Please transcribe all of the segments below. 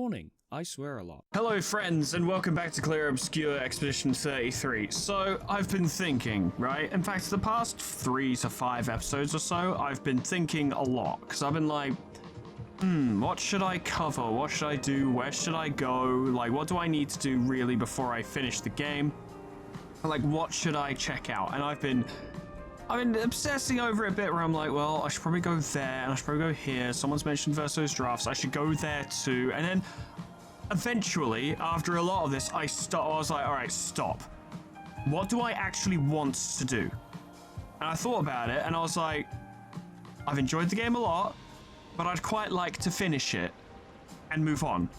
morning. I swear a lot. Hello friends, and welcome back to Clair Obscur Expedition 33. So, I've been thinking, right? In fact, the past 3 to 5 episodes or so, I've been thinking a lot. Because I've been like, what should I cover? What should I do? Where should I go? Like, what do I need to do really before I finish the game? Like, what should I check out? And I've been obsessing over it a bit where I'm like, well, I should probably go there, and I should probably go here. Someone's mentioned Verso's Drafts. I should go there too. And then eventually, after a lot of this, I was like, all right, stop. What do I actually want to do? And I thought about it, and I was like, I've enjoyed the game a lot, but I'd quite like to finish it and move on.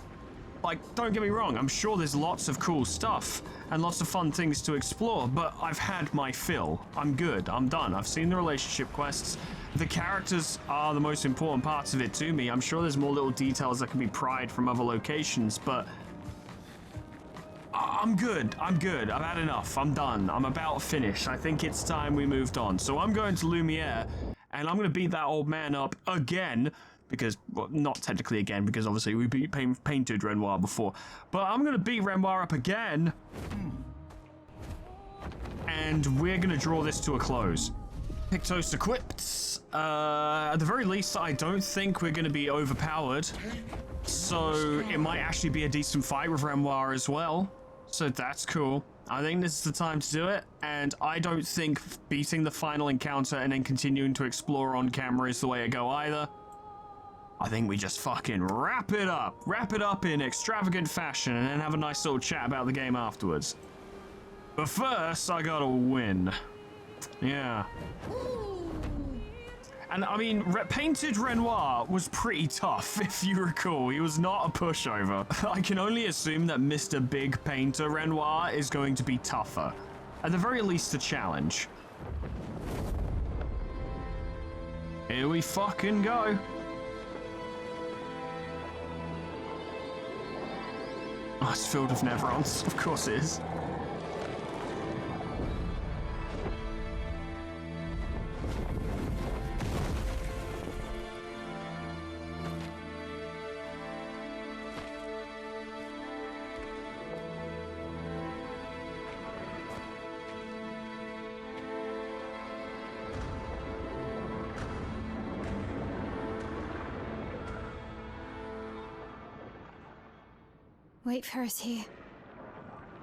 Like, don't get me wrong, I'm sure there's lots of cool stuff and lots of fun things to explore, but I've had my fill. I'm good, I'm done. I've seen the relationship quests. The characters are the most important parts of it to me. I'm sure there's more little details that can be pried from other locations, but I'm good. I've had enough. I'm done. I'm about finished. I think it's time we moved on. So I'm going to Lumiere, and I'm going to beat that old man up again, because, well, not technically again, because obviously we beat Painted Renoir before. But I'm going to beat Renoir up again, and we're going to draw this to a close. Pictos equipped. At the very least, I don't think we're going to be overpowered. So it might actually be a decent fight with Renoir as well. So that's cool. I think this is the time to do it, and I don't think beating the final encounter and then continuing to explore on camera is the way to go either. I think we just fucking wrap it up in extravagant fashion, and then have a nice little chat about the game afterwards. But first, I gotta win. Yeah. And I mean, Painted Renoir was pretty tough, if you recall. He was not a pushover. I can only assume that Mr. Big Painter Renoir is going to be tougher. At the very least, a challenge. Here we fucking go. Oh, it's filled with Nevrons. Of course it is. Wait for us here.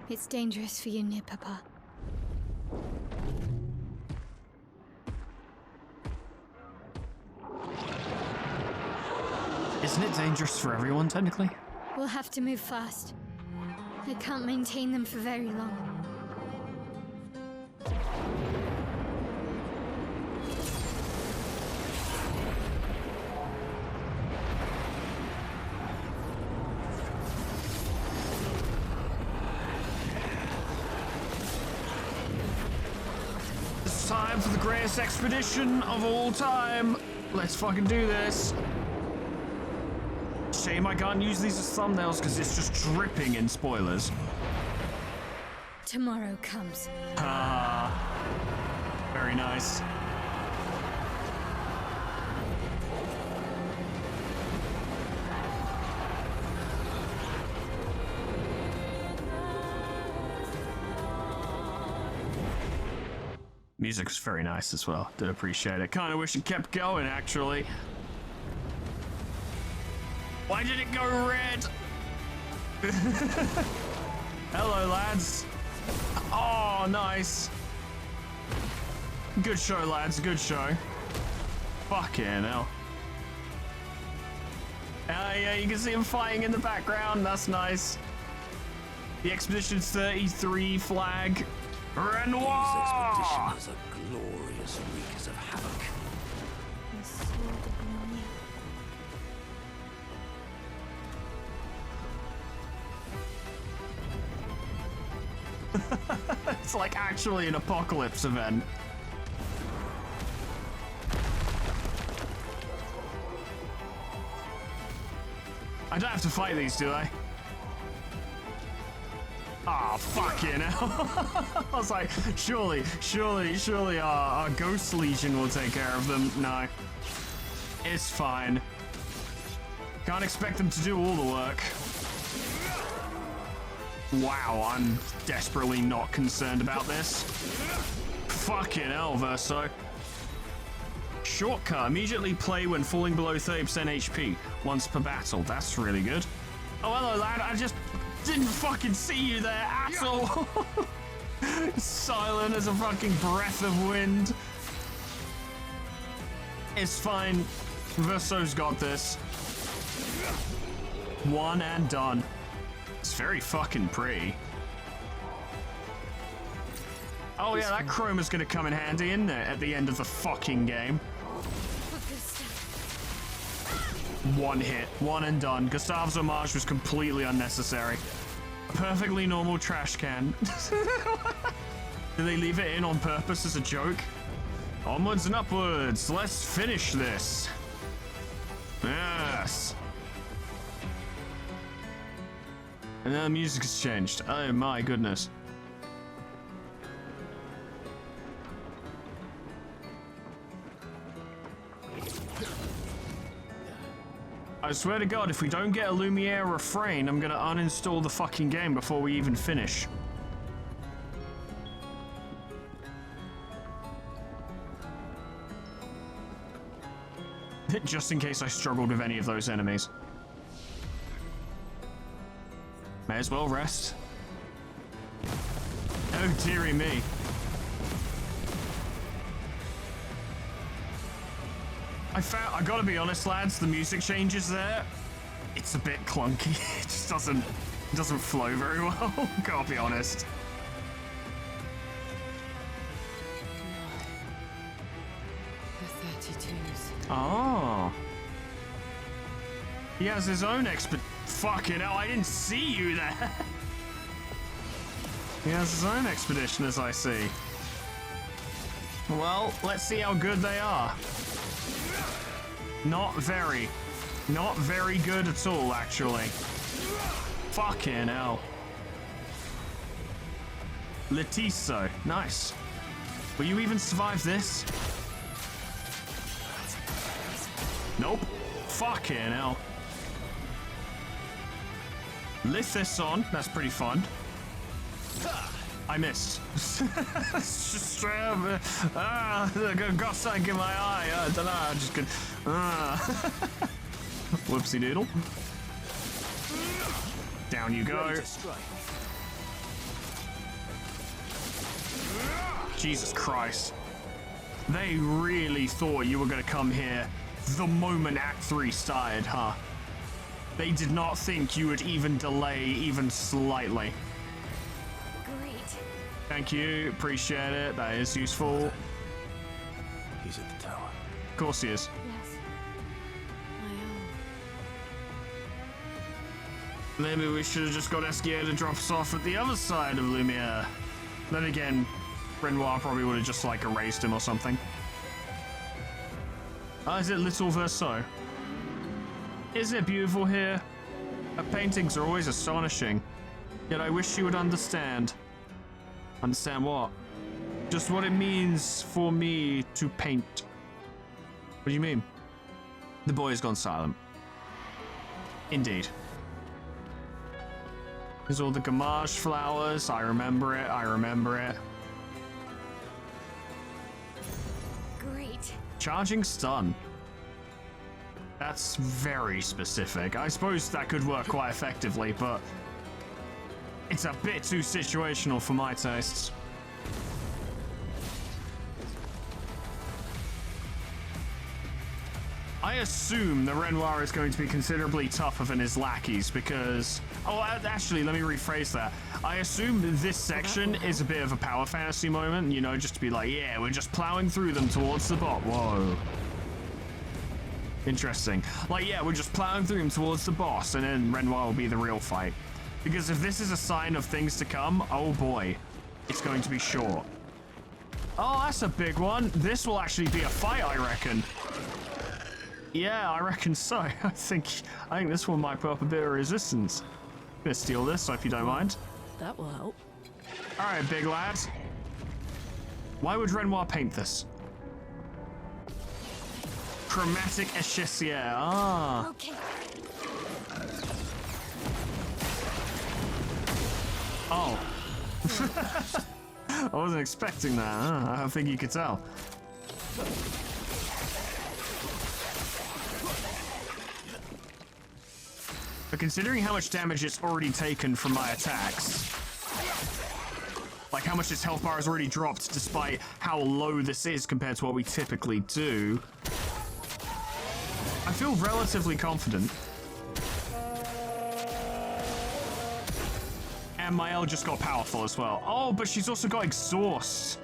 It's dangerous for you near Papa. Isn't it dangerous for everyone, technically? We'll have to move fast. I can't maintain them for very long. Time for the greatest expedition of all time. Let's fucking do this. Shame I can't use these as thumbnails because it's just dripping in spoilers. Tomorrow comes. Very nice. Music was very nice as well. Did appreciate it. Kind of wish it kept going, actually. Why did it go red? Hello, lads. Oh, nice. Good show, lads. Good show. Fucking hell. Yeah, you can see him fighting in the background. That's nice. The Expedition 33 flag. Renoir! These expeditions are glorious wreakers of havoc. The sword of Lumiere. It's like actually an apocalypse event. I don't have to fight these, do I? Ah, fucking hell. I was like, surely our Ghost Legion will take care of them. No. It's fine. Can't expect them to do all the work. Wow, I'm desperately not concerned about this. Fucking hell, Verso. Shortcut. Immediately play when falling below 30% HP once per battle. That's really good. Oh, hello, lad. I just didn't fucking see you there at all. Silent as a fucking breath of wind. It's fine. Verso's got this. One and done. It's very fucking pretty. Oh yeah, that chroma's gonna come in handy, isn't it, at the end of the fucking game? One hit, one and done. Gustav's homage was completely unnecessary. Perfectly normal trash can. Did they leave it in on purpose as a joke? Onwards and upwards. Let's finish this. Yes. And then the music has changed. Oh my goodness. I swear to God, if we don't get a Lumiere refrain, I'm gonna uninstall the fucking game before we even finish. Just in case I struggled with any of those enemies. May as well rest. Oh dearie me. I gotta be honest, lads, the music changes there. It's a bit clunky. It just doesn't flow very well. Gotta be honest. The 32s. Oh. He has his own fucking hell, I didn't see you there. He has his own expedition, as I see. Well, let's see how good they are. Not very good at all, actually. Fucking hell. Letiso, nice. Will you even survive this? Nope. Fucking hell. Lithison, that's pretty fun. I missed. Just straight up. Got something in my eye. I don't know. I'm just gonna. Whoopsie doodle. Down you go. Jesus Christ. They really thought you were gonna come here the moment Act 3 started, huh? They did not think you would even delay even slightly. Thank you, appreciate it, that is useful. He's at the tower. Of course he is. Yes. I am. Maybe we should have just got Esquier to drop us off at the other side of Lumiere. Then again, Renoir probably would have just like erased him or something. Is it Little Verso? Isn't it beautiful here? Her paintings are always astonishing. Yet I wish you would understand. Understand what? Just what it means for me to paint. What do you mean? The boy has gone silent. Indeed. There's all the gamage flowers. I remember it. I remember it. Great. Charging stun. That's very specific. I suppose that could work quite effectively, but it's a bit too situational for my tastes. I assume the Renoir is going to be considerably tougher than his lackeys because... Oh, actually, let me rephrase that. I assume this section is a bit of a power fantasy moment, you know, just to be like, yeah, we're just plowing through them towards the bot. Whoa. Interesting. Like, yeah, we're just plowing through them towards the boss, and then Renoir will be the real fight. Because if this is a sign of things to come, oh boy, it's going to be short. Oh, that's a big one. This will actually be a fight, I reckon. Yeah, I reckon so. I think this one might put up a bit of resistance. I'm gonna steal this, if you don't mind. That will help. All right, big lad. Why would Renoir paint this? Chromatic Echissier. Ah. Okay. Oh. I wasn't expecting that, huh? I don't think you could tell. But considering how much damage it's already taken from my attacks, like how much its health bar has already dropped despite how low this is compared to what we typically do, I feel relatively confident. And my L just got powerful as well. Oh, but she's also got exhaust.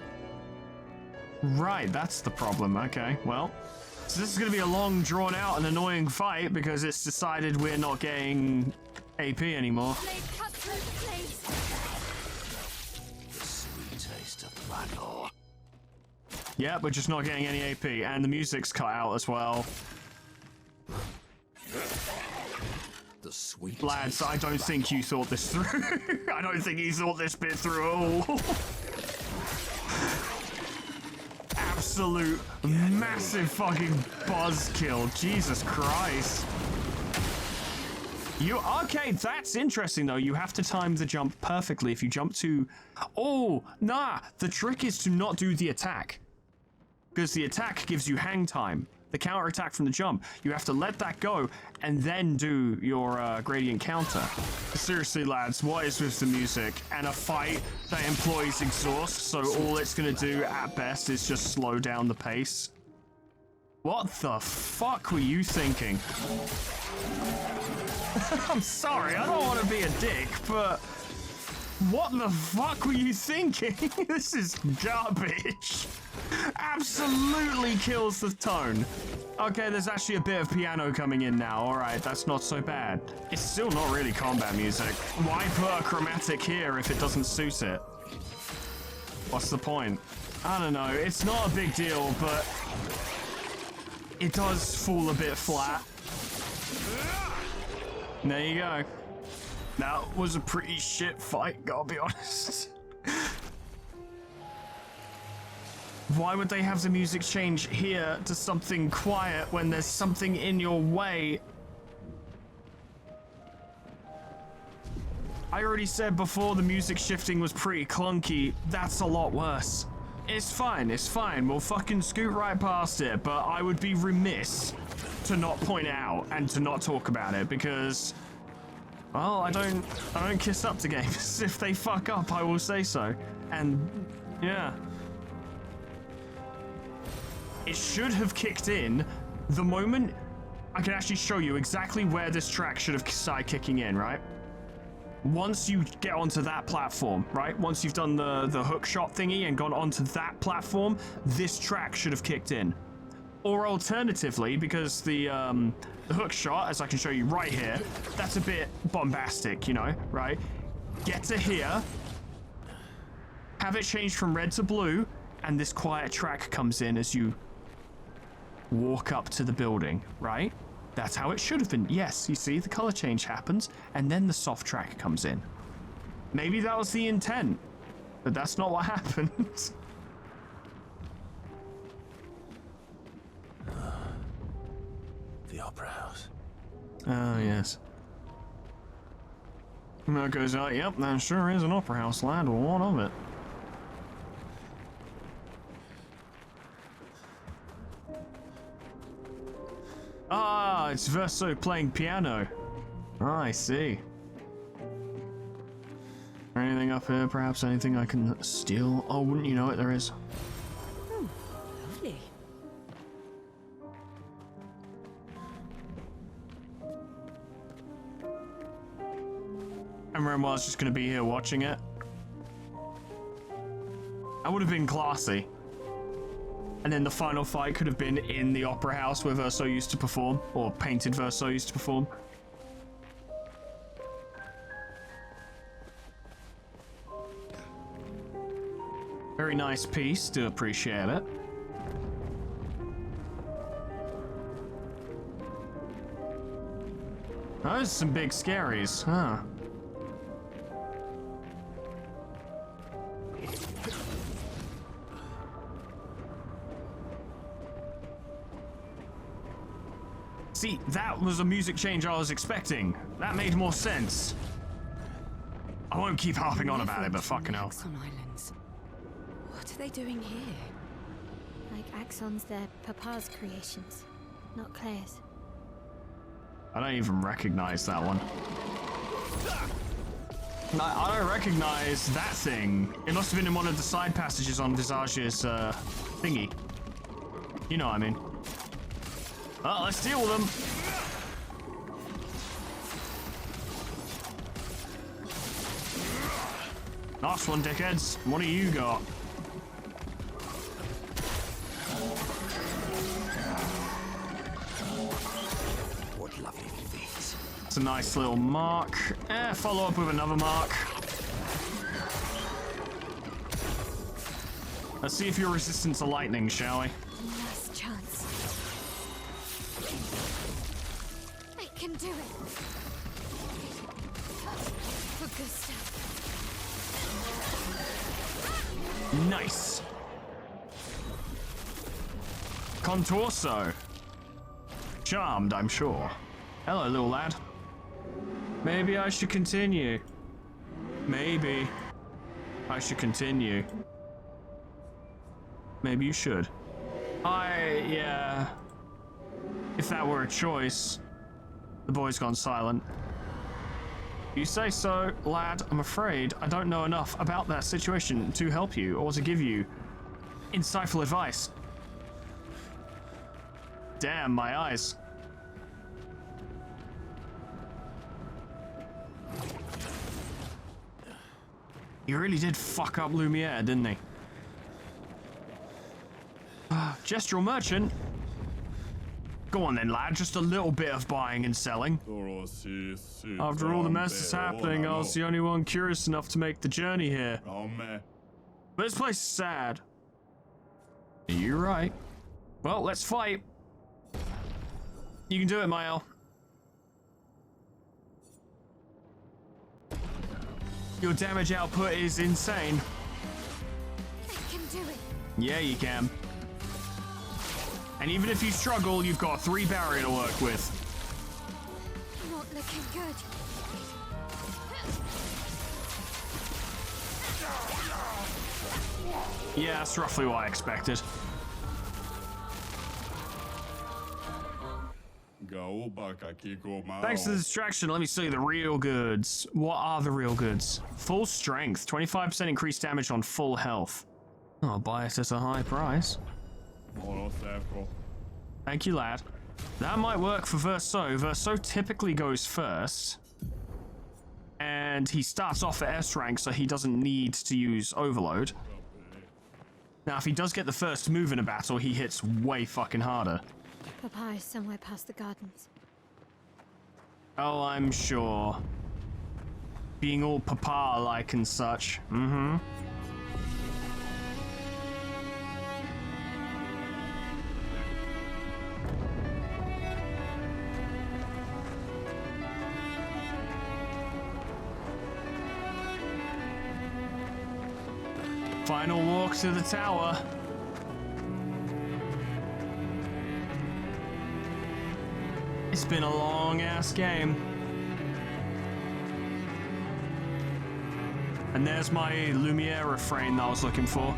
Right, that's the problem. Okay, well. So this is going to be a long, drawn-out, and annoying fight because it's decided we're not getting AP anymore. The sweet taste of battle. Yeah, we're just not getting any AP, and the music's cut out as well. The sweet Lads, I don't think you thought this through. I don't think you thought this bit through at all. Absolute massive fucking buzzkill. Jesus Christ. Okay, that's interesting though. You have to time the jump perfectly. If you jump to... Oh, nah. The trick is to not do the attack. Because the attack gives you hang time. The counter attack from the jump. You have to let that go and then do your gradient counter. Seriously, lads, what is with the music? And a fight that employs exhaust, so all it's gonna do at best is just slow down the pace. What the fuck were you thinking? I'm sorry, I don't want to be a dick, but what the fuck were you thinking? This is garbage. Absolutely kills the tone. Okay, there's actually a bit of piano coming in now. All right, that's not so bad. It's still not really combat music. Why put a chromatic here if it doesn't suit it? What's the point? I don't know. It's not a big deal, but it does fall a bit flat. There you go. That was a pretty shit fight, gotta be honest. Why would they have the music change here to something quiet when there's something in your way? I already said before the music shifting was pretty clunky. That's a lot worse. It's fine, it's fine. We'll fucking scoot right past it, but I would be remiss to not point it out and to not talk about it because, well, I don't kiss up to games. If they fuck up, I will say so. And yeah. It should have kicked in the moment I can actually show you exactly where this track should have started kicking in, right? Once you get onto that platform, right? Once you've done the hook shot thingy and gone onto that platform, this track should have kicked in. Or alternatively, because the hook shot, as I can show you right here, that's a bit bombastic, you know, right? Get to here, have it change from red to blue, and this quiet track comes in as you walk up to the building, right? That's how it should have been. Yes, you see, the color change happens, and then the soft track comes in. Maybe that was the intent, but that's not what happened. The opera house. Oh, yes. And that goes out, yep, that sure is an opera house, lad. Well, what of it? Ah, it's Verso playing piano. Ah, I see. Anything up here? Perhaps anything I can steal? Oh, wouldn't you know it? There is. Lovely. I remember I was just going to be here watching it. I would have been classy. And then the final fight could have been in the opera house where Verso used to perform, or Painted Verso used to perform. Very nice piece, do appreciate it. Those are some big scaries, huh? See, that was a music change I was expecting. That made more sense. I won't keep harping on about it, but fucking hell. Axon Islands. What are they doing here? Like Axon's their Papa's creations, not Claire's. I don't even recognize that one. I don't recognize that thing. It must have been in one of the side passages on Visage's thingy. You know what I mean. Oh, let's deal with them. Nice one, dickheads. What do you got? What lovely feet. It's a nice little mark. Follow up with another mark. Let's see if you're resistant to lightning, shall we? Last chance. I can do it. For Gustav. Nice. Contorso. Charmed, I'm sure. Hello, little lad. Maybe I should continue. Maybe I should continue. Maybe you should. Yeah. If that were a choice. The boy's gone silent. You say so, lad. I'm afraid I don't know enough about that situation to help you or to give you insightful advice. Damn, my eyes. He really did fuck up Lumiere, didn't he? Gestural merchant. Go on then, lad. Just a little bit of buying and selling. After all the mess that's happening, I was the only one curious enough to make the journey here. But this place is sad. You're right. Well, let's fight. You can do it, Mael. Your damage output is insane. I can do it. Yeah, you can. And even if you struggle, you've got 3 barrier to work with. Not looking good. Yeah, that's roughly what I expected. Thanks to the distraction, let me see the real goods. What are the real goods? Full strength, 25% increased damage on full health. I'll buy it at a high price. Thank you, lad. That might work for Verso. Verso typically goes first. And he starts off at S rank, so he doesn't need to use Overload. Now, if he does get the first move in a battle, he hits way fucking harder. Papa is somewhere past the gardens. Oh, I'm sure. Being all papa-like and such. Mm-hmm. Final walk to the tower. It's been a long-ass game. And there's my Lumiere refrain that I was looking for.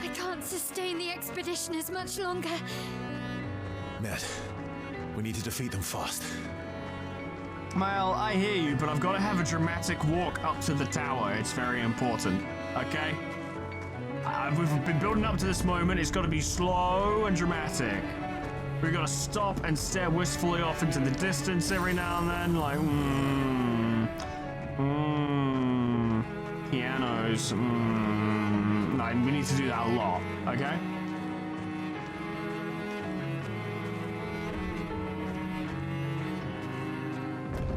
I can't sustain the expedition as much longer. Ned, we need to defeat them fast. Well, I hear you, but I've got to have a dramatic walk up to the tower. It's very important, okay? We've been building up to this moment. It's got to be slow and dramatic. We've got to stop and stare wistfully off into the distance every now and then, like, pianos, No, we need to do that a lot, okay?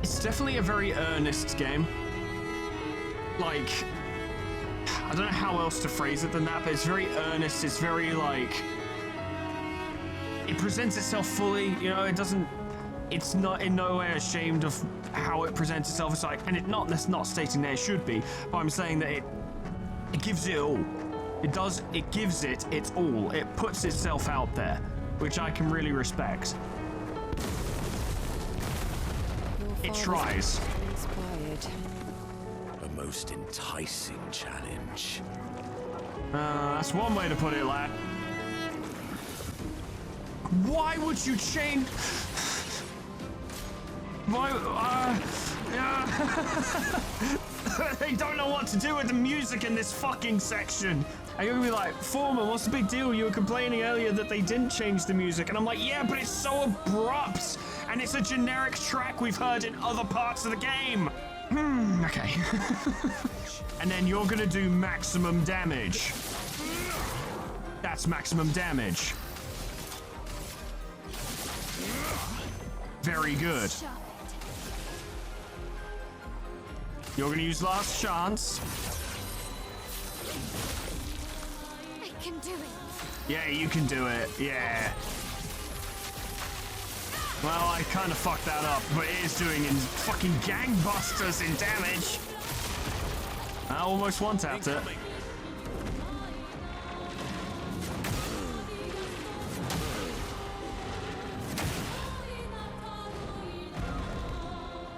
It's definitely a very earnest game. Like, I don't know how else to phrase it than that, but it's very earnest. It's very, like, it presents itself fully, you know, it's not in no way ashamed of how it presents itself. It's like, and that's not stating that it should be, but I'm saying that it gives it all. It gives it its all. It puts itself out there. which I can really respect. It tries. Inspired. A most enticing challenge. That's one way to put it, lad. Why would you change? Why? They don't know what to do with the music in this fucking section. I'm gonna be like, Foreman, what's the big deal? You were complaining earlier that they didn't change the music. And I'm like, yeah, but it's so abrupt. And it's a generic track we've heard in other parts of the game. Okay. And then you're gonna do maximum damage. That's maximum damage. Very good. You're gonna use last chance. I can do it. Yeah, you can do it. Yeah. Well, I kind of fucked that up, but it is doing in fucking gangbusters in damage. I almost one-tapped it.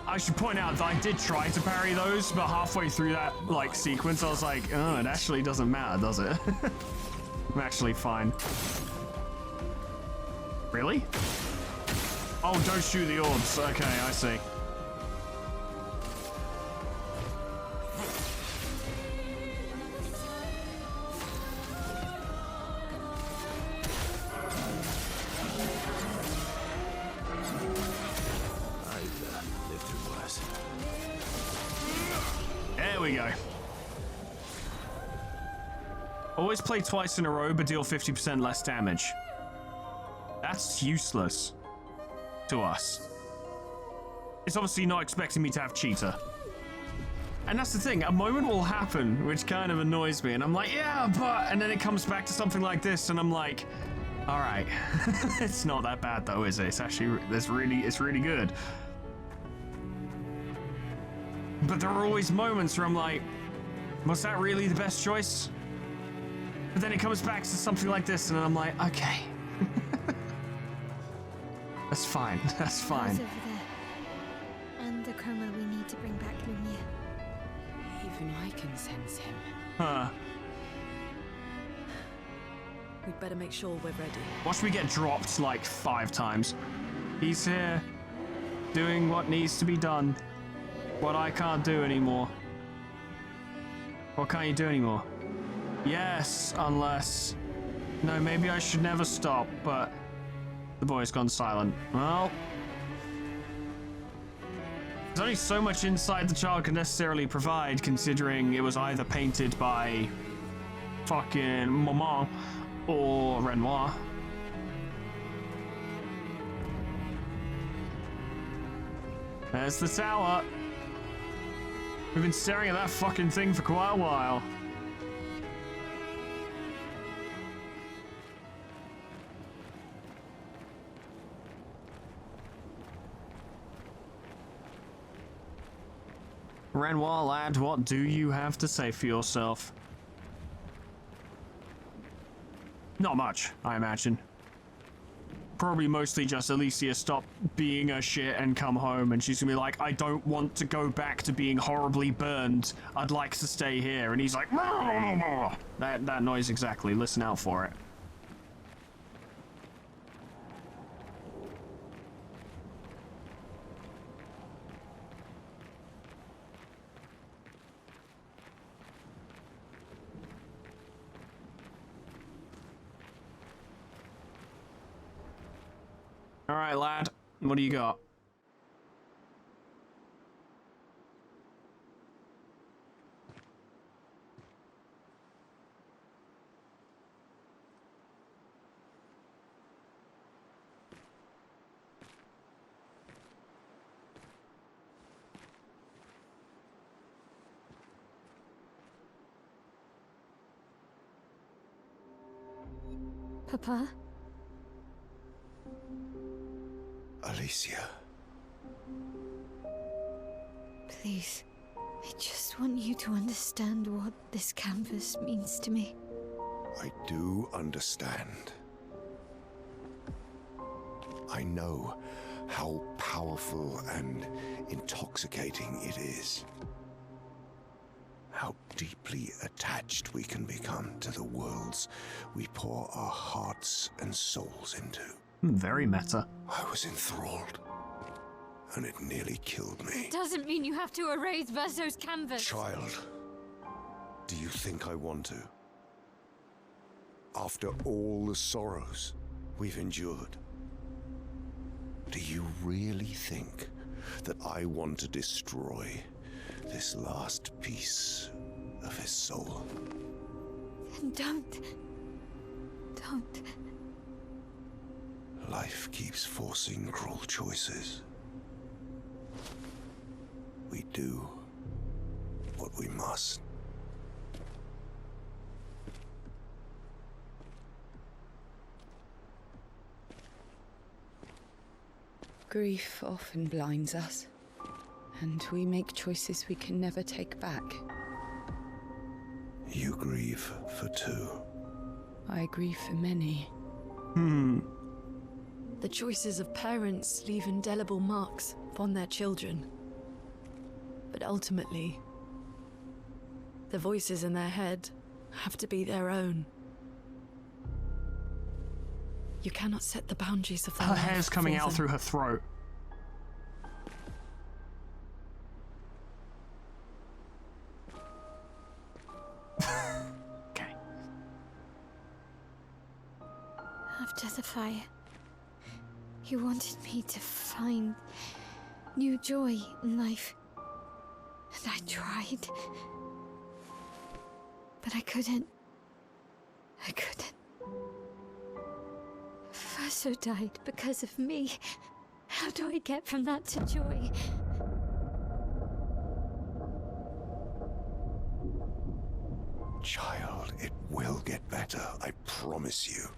I should point out that I did try to parry those, but halfway through that, like, sequence, I was like, oh, it actually doesn't matter, does it? I'm actually fine. Really? Oh, don't shoot the orbs. Okay, I see. There we go. Always play twice in a row, but deal 50% less damage. That's useless to us. It's obviously not expecting me to have cheetah. And that's the thing, a moment will happen, which kind of annoys me, and I'm like, yeah, but... And then it comes back to something like this, and I'm like, all right. It's not that bad, though, is it? It's actually, it's really good. But there are always moments where I'm like, was that really the best choice? But then it comes back to something like this, and I'm like, okay. That's fine, that's fine. Over there. And the chroma we need to bring back Lumia. Even I can sense him. Huh. We'd better make sure we're ready. Watch me get dropped like 5 times. He's here, doing what needs to be done. What I can't do anymore. What can't you do anymore? Yes, unless... No, maybe I should never stop, but... The boy's gone silent. Well... There's only so much insight the child can necessarily provide, considering it was either painted by... fucking Maman or Renoir. There's the tower. We've been staring at that fucking thing for quite a while. Renoir, lad, what do you have to say for yourself? Not much, I imagine. Probably mostly just Alicia stop being a shit and come home, and she's gonna be like, I don't want to go back to being horribly burned. I'd like to stay here. And he's like, that noise exactly. Listen out for it. All right, lad. What do you got? Papa? Alicia. Please, I just want you to understand what this canvas means to me. I do understand. I know how powerful and intoxicating it is. How deeply attached we can become to the worlds we pour our hearts and souls into. Very meta. I was enthralled, and it nearly killed me. Doesn't mean you have to erase Verso's canvas. Child, do you think I want to? After all the sorrows we've endured, do you really think that I want to destroy this last piece of his soul? Then don't. Life keeps forcing cruel choices. We do what we must. Grief often blinds us, and we make choices we can never take back. You grieve for two. I grieve for many. The choices of parents leave indelible marks upon their children. But ultimately, the voices in their head have to be their own. You cannot set the boundaries of their Her life hair's coming for out them. through her throat. Okay. After the fire, you wanted me to find new joy in life. And I tried. But I couldn't. Verso died because of me. How do I get from that to joy? Child, it will get better, I promise you.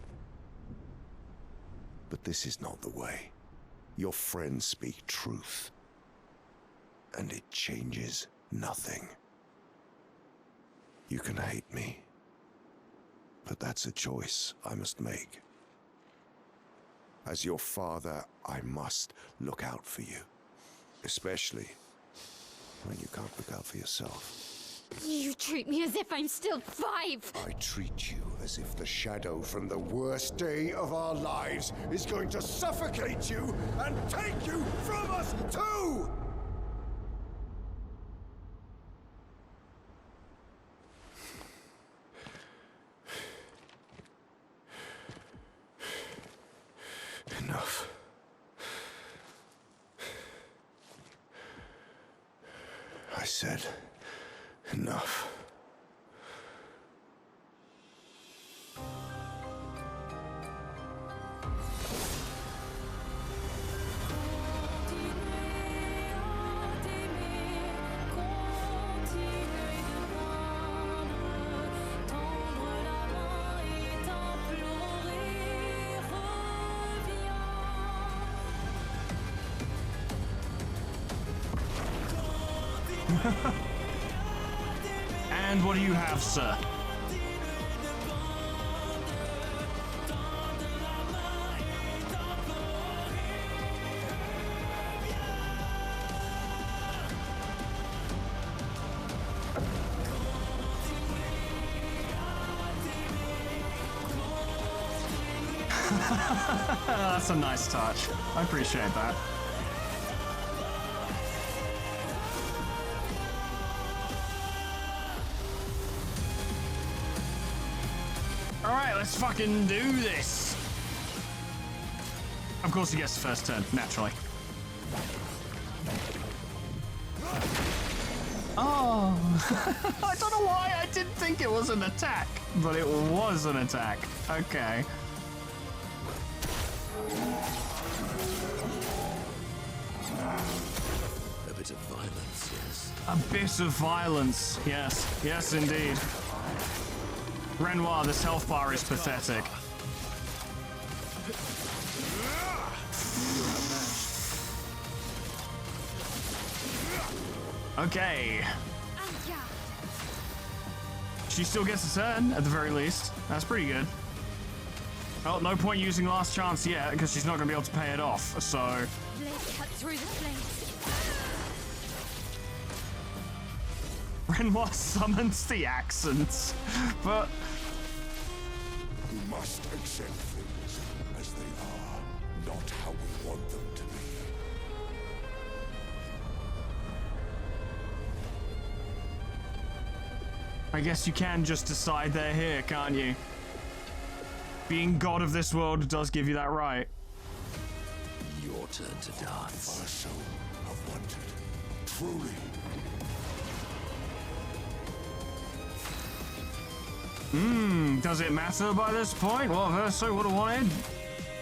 But this is not the way. Your friends speak truth. And it changes nothing. You can hate me. But that's a choice I must make. As your father, I must look out for you. Especially when you can't look out for yourself. You treat me as if I'm still 5! I treat you as if the shadow from the worst day of our lives is going to suffocate you and take you from us too! Enough. I said enough. And what do you have, sir? That's a nice touch. I appreciate that. Alright, let's fucking do this. Of course he gets the first turn, naturally. Oh, I don't know why I didn't think it was an attack, but it was an attack. Okay. A bit of violence, yes. A bit of violence, yes. Yes, indeed. Renoir, this health bar is pathetic. Okay. She still gets a turn, at the very least. That's pretty good. Oh, no point using last chance yet, because she's not going to be able to pay it off, so... Blade cut through the flames. Renoir summons the accents, but... We must accept things as they are, not how we want them to be. I guess you can just decide they're here, can't you? Being god of this world does give you that right. Your turn to dance. Our soul have wanted. Truly. Does it matter by this point what Verso would have wanted?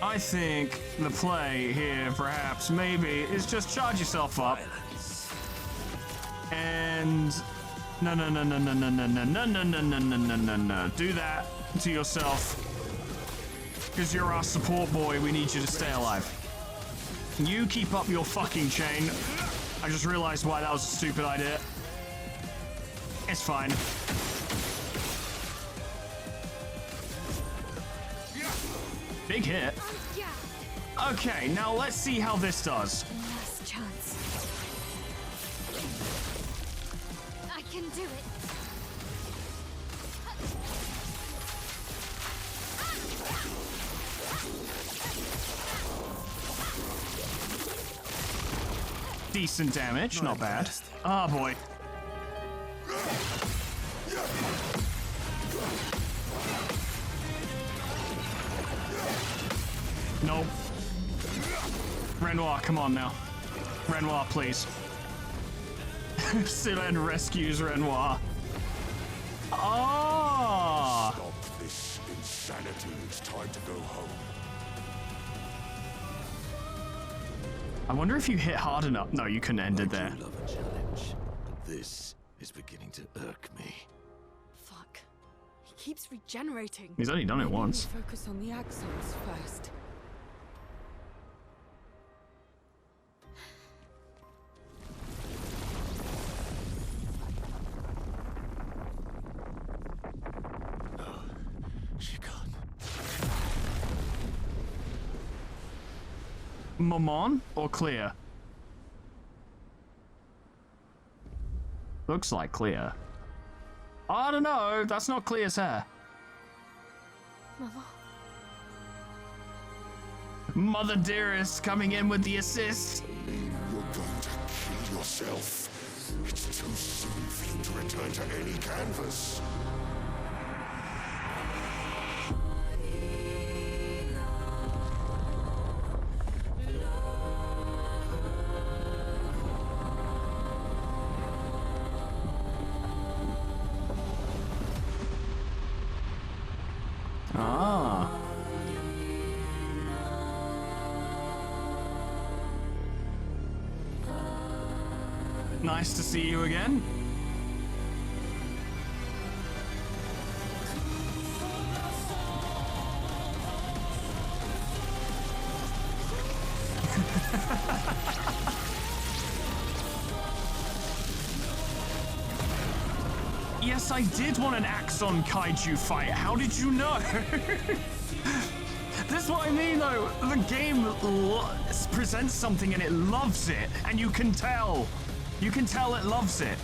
I think the play here, perhaps, maybe, is just charge yourself up. And... No. Do that to yourself. Because you're our support boy, we need you to stay alive. You keep up your fucking chain. I just realized why that was a stupid idea. It's fine. Big hit. Okay, now let's see how this does. Last chance. I can do it. Decent damage, not bad. Ah, boy. Nope. Renoir, come on now. Renoir, please. Silen rescues Renoir. Ah! Stop this insanity. It's time to go home. I wonder if you hit hard enough. No, you couldn't end it I there. do love a challenge, but this is beginning to irk me. Fuck. He keeps regenerating. He's only done it once. Focus on the axons first. She can't. Mammon or Clair? Looks like Clair. I don't know. That's not Clair's hair. Mama. Mother dearest coming in with the assist. You're going to kill yourself. It's too soon for you to return to any canvas. Ah. Nice to see you again. Yes, I did want an Axon Kaiju fight. How did you know? This is what I mean, though. The game presents something and it loves it, and you can tell. You can tell it loves it.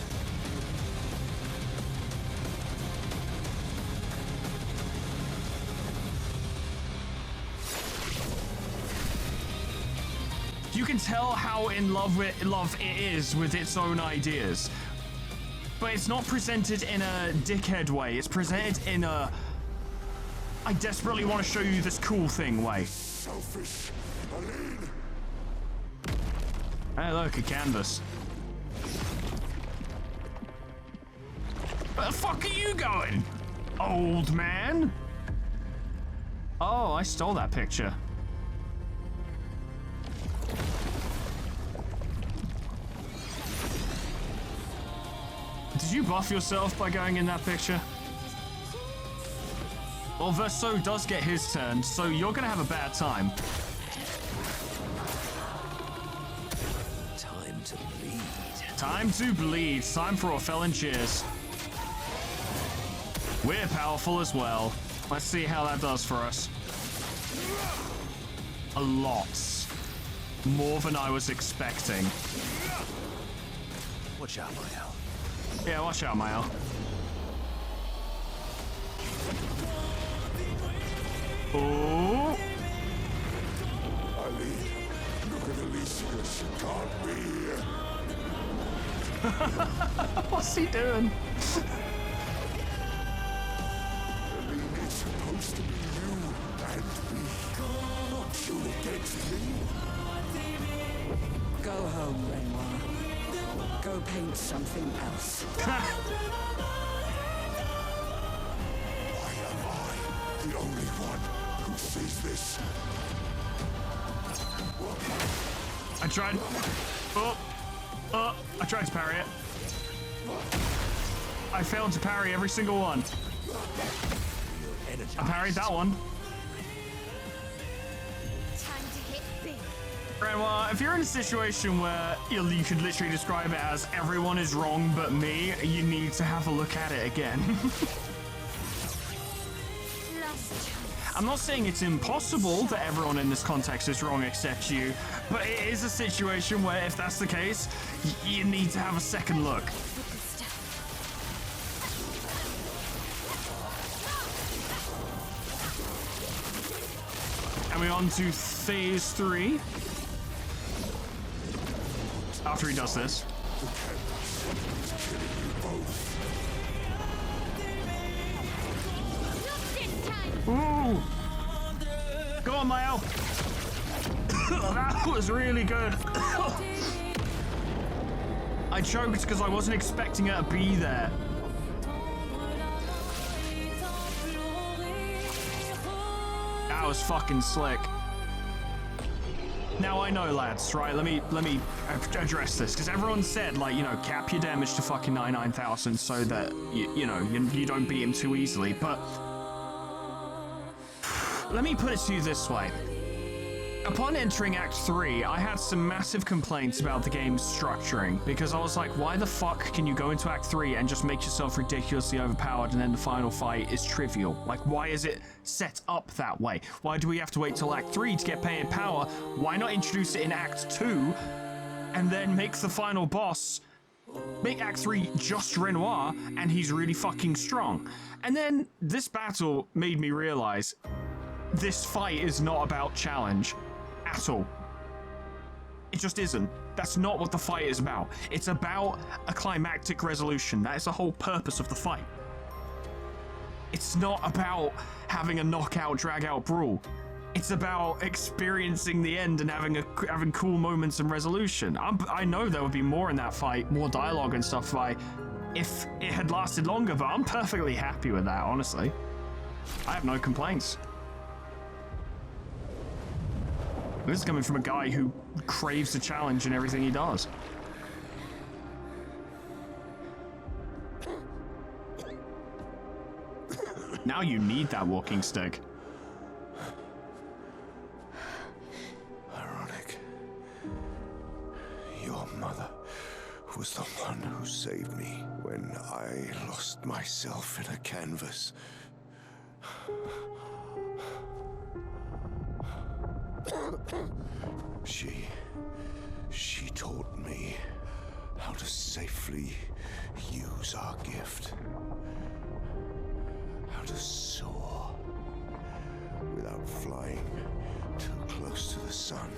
You can tell how in love it is with its own ideas. But it's not presented in a dickhead way. It's presented in a I desperately want to show you this cool thing way. Selfish. Aline. Hey, look, a canvas. Where the fuck are you going, old man? Oh, I stole that picture. Did you buff yourself by going in that picture? Well, Verso does get his turn, so you're gonna have a bad time. Time to bleed. Time to bleed. Time for Orphelin cheers. We're powerful as well. Let's see how that does for us. a lot. More than I was expecting. Watch out, Mael. Yeah, watch out, Mael. Oh. Ali, look at Alicia. She can't be here. What's he doing? Ali, it's supposed to be you and me. Not you against me. Go home, Renoir. Go paint something else. Why am I the only one who sees this? I tried. I tried to parry it. I failed to parry every single one. I parried that one. Time to hit big. Renoir, if you're in a situation where you could literally describe it as everyone is wrong but me, you need to have a look at it again. Last chance. I'm not saying it's impossible that everyone in this context is wrong except you, but it is a situation where if that's the case, you need to have a second look. With the stuff. And we're on to phase 3. After he does this. Not this time. Ooh! Go on, Mael! That was really good. I choked because I wasn't expecting her to be there. That was fucking slick. Now I know, lads, right? Let me address this because everyone said, like, you know, cap your damage to fucking 99,000 so that you don't beat him too easily. But let me put it to you this way. Upon entering Act 3, I had some massive complaints about the game's structuring, because I was like, why the fuck can you go into Act 3 and just make yourself ridiculously overpowered and then the final fight is trivial? Like, why is it set up that way? Why do we have to wait till Act 3 to get paid power? Why not introduce it in Act 2 and then make the final boss, make Act 3 just Renoir and he's really fucking strong? And then this battle made me realize this fight is not about challenge at all. It just isn't. That's not what the fight is about. It's about a climactic resolution. That is the whole purpose of the fight. It's not about having a knockout, drag-out brawl. It's about experiencing the end and having cool moments and resolution. I know there would be more in that fight, more dialogue and stuff if it had lasted longer, but I'm perfectly happy with that, honestly. I have no complaints. This is coming from a guy who craves a challenge in everything he does. Now you need that walking stick. Ironic. Your mother was the one who saved me when I lost myself in a canvas. She taught me how to safely use our gift. How to soar without flying too close to the sun.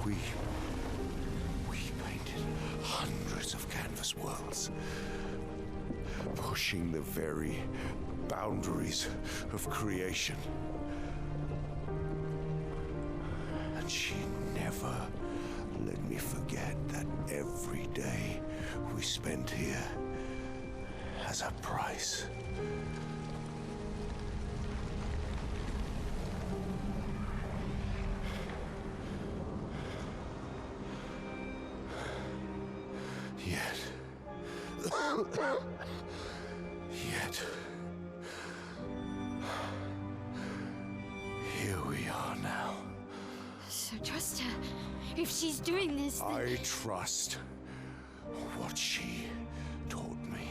We painted hundreds of canvas worlds, pushing the very boundaries of creation. And she never let me forget that every day we spent here has a price. Yet, here we are now. So trust her. If she's doing this, then... I trust what she taught me.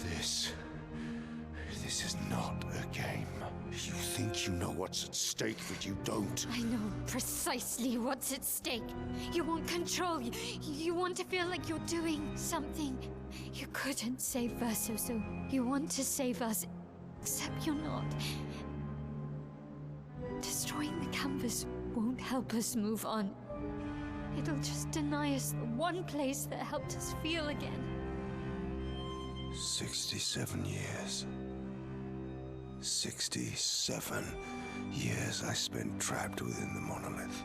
This You know what's at stake, but you don't. I know precisely what's at stake. You want control. You want to feel like you're doing something. You couldn't save Verso. You want to save us, except you're not. Destroying the canvas won't help us move on. It'll just deny us the one place that helped us feel again. 67 years. 67 years I spent trapped within the monolith.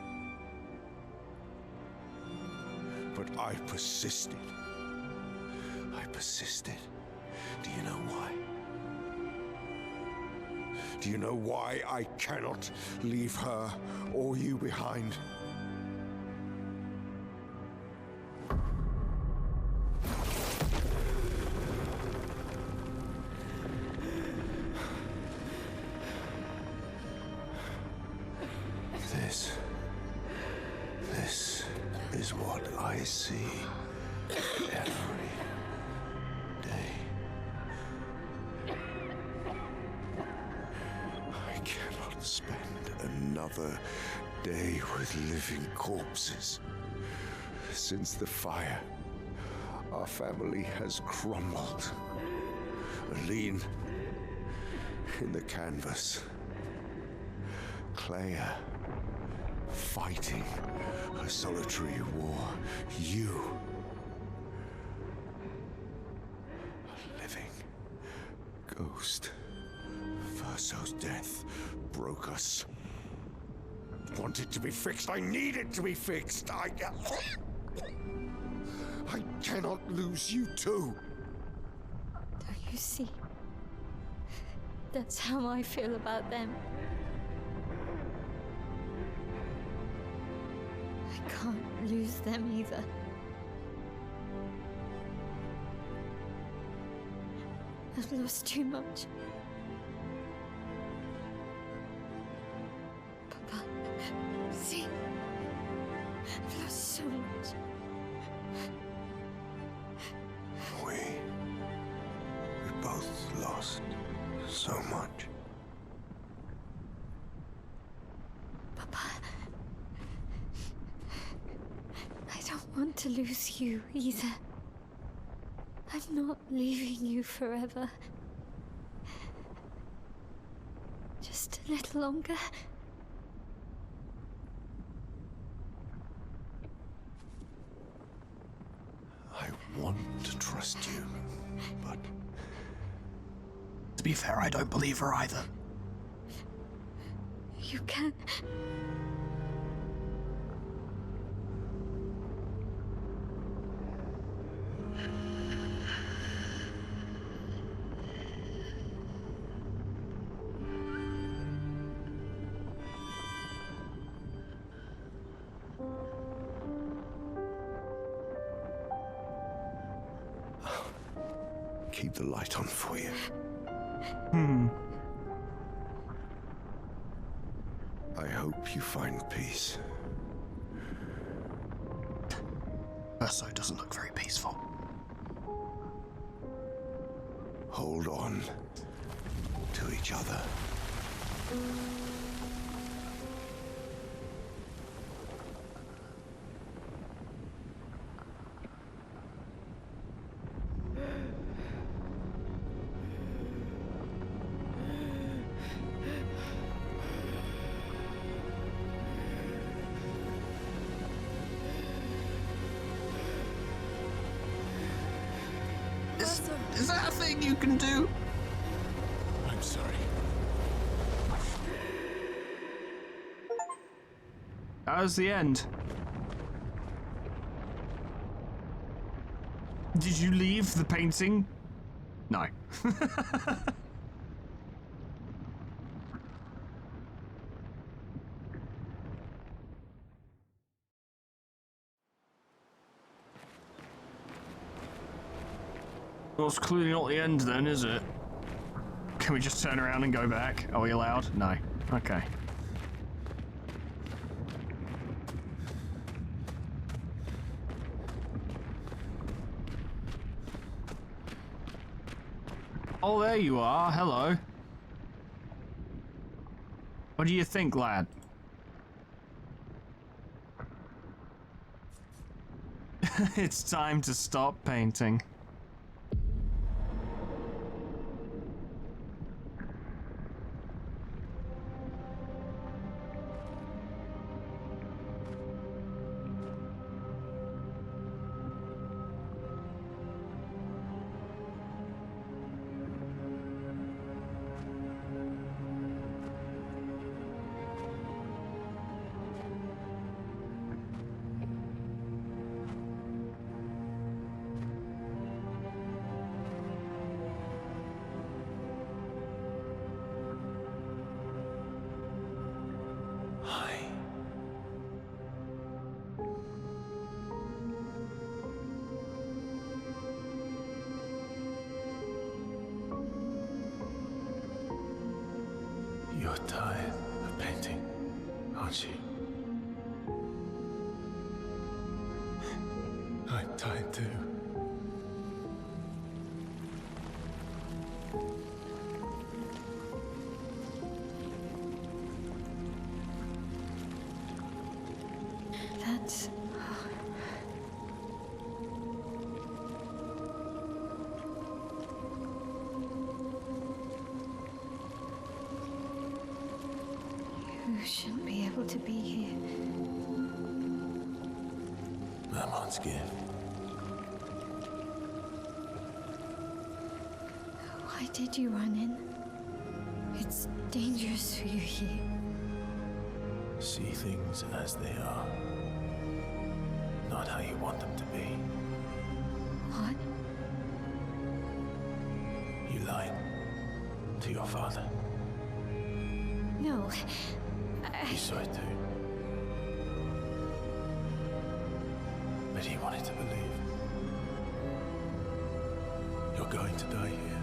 But I persisted. Do you know why? Do you know why I cannot leave her or you behind? This is what I see every day. I cannot spend another day with living corpses. Since the fire, our family has crumbled. Aline in the canvas. Clair fighting a solitary war. You, a living ghost. Verso's death broke us. Wanted to be fixed. I need it to be fixed. I cannot lose you too. Don't you see? That's how I feel about them. I can't lose them either. I've lost too much. Papa, see? I've lost so much. We both lost so much. Papa, I don't want to lose you either. I'm not leaving you forever. Just a little longer. I want to trust you, but To be fair, I don't believe her either. You can. keep the light on for you. I hope you find peace. Verso doesn't look very peaceful. Hold on to each other. Is that a thing you can do? I'm sorry. That was the end. Did you leave the painting? No. Well, it's clearly not the end then, is it? Can we just turn around and go back? Are we allowed? No. Okay. Oh, there you are. Hello. What do you think, lad? It's time to stop painting. You're tired of painting, aren't you? I'm tired too. That's... You shouldn't be able to be here. Mamon's gift. Why did you run in? It's dangerous for you here. See things as they are, not how you want them to be. What? You lied to your father. No. You saw it too. But he wanted to believe. You're going to die here.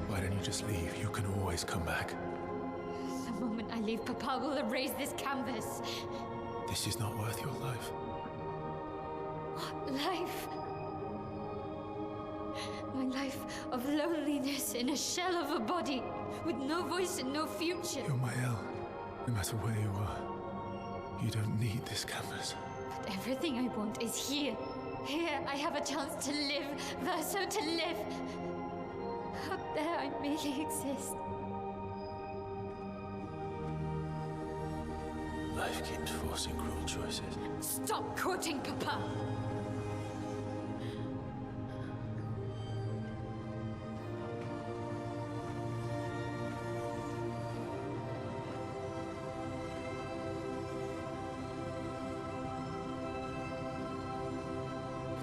Why don't you just leave? You can always come back. The moment I leave, Papa will erase this canvas. This is not worth your life. What life? My life of loneliness in a shell of a body, with no voice and no future. You're my El. No matter where you are, you don't need this canvas. But everything I want is here. Here I have a chance to live, Verso to live. Out there I merely exist. Life keeps forcing cruel choices. Stop quoting Papa!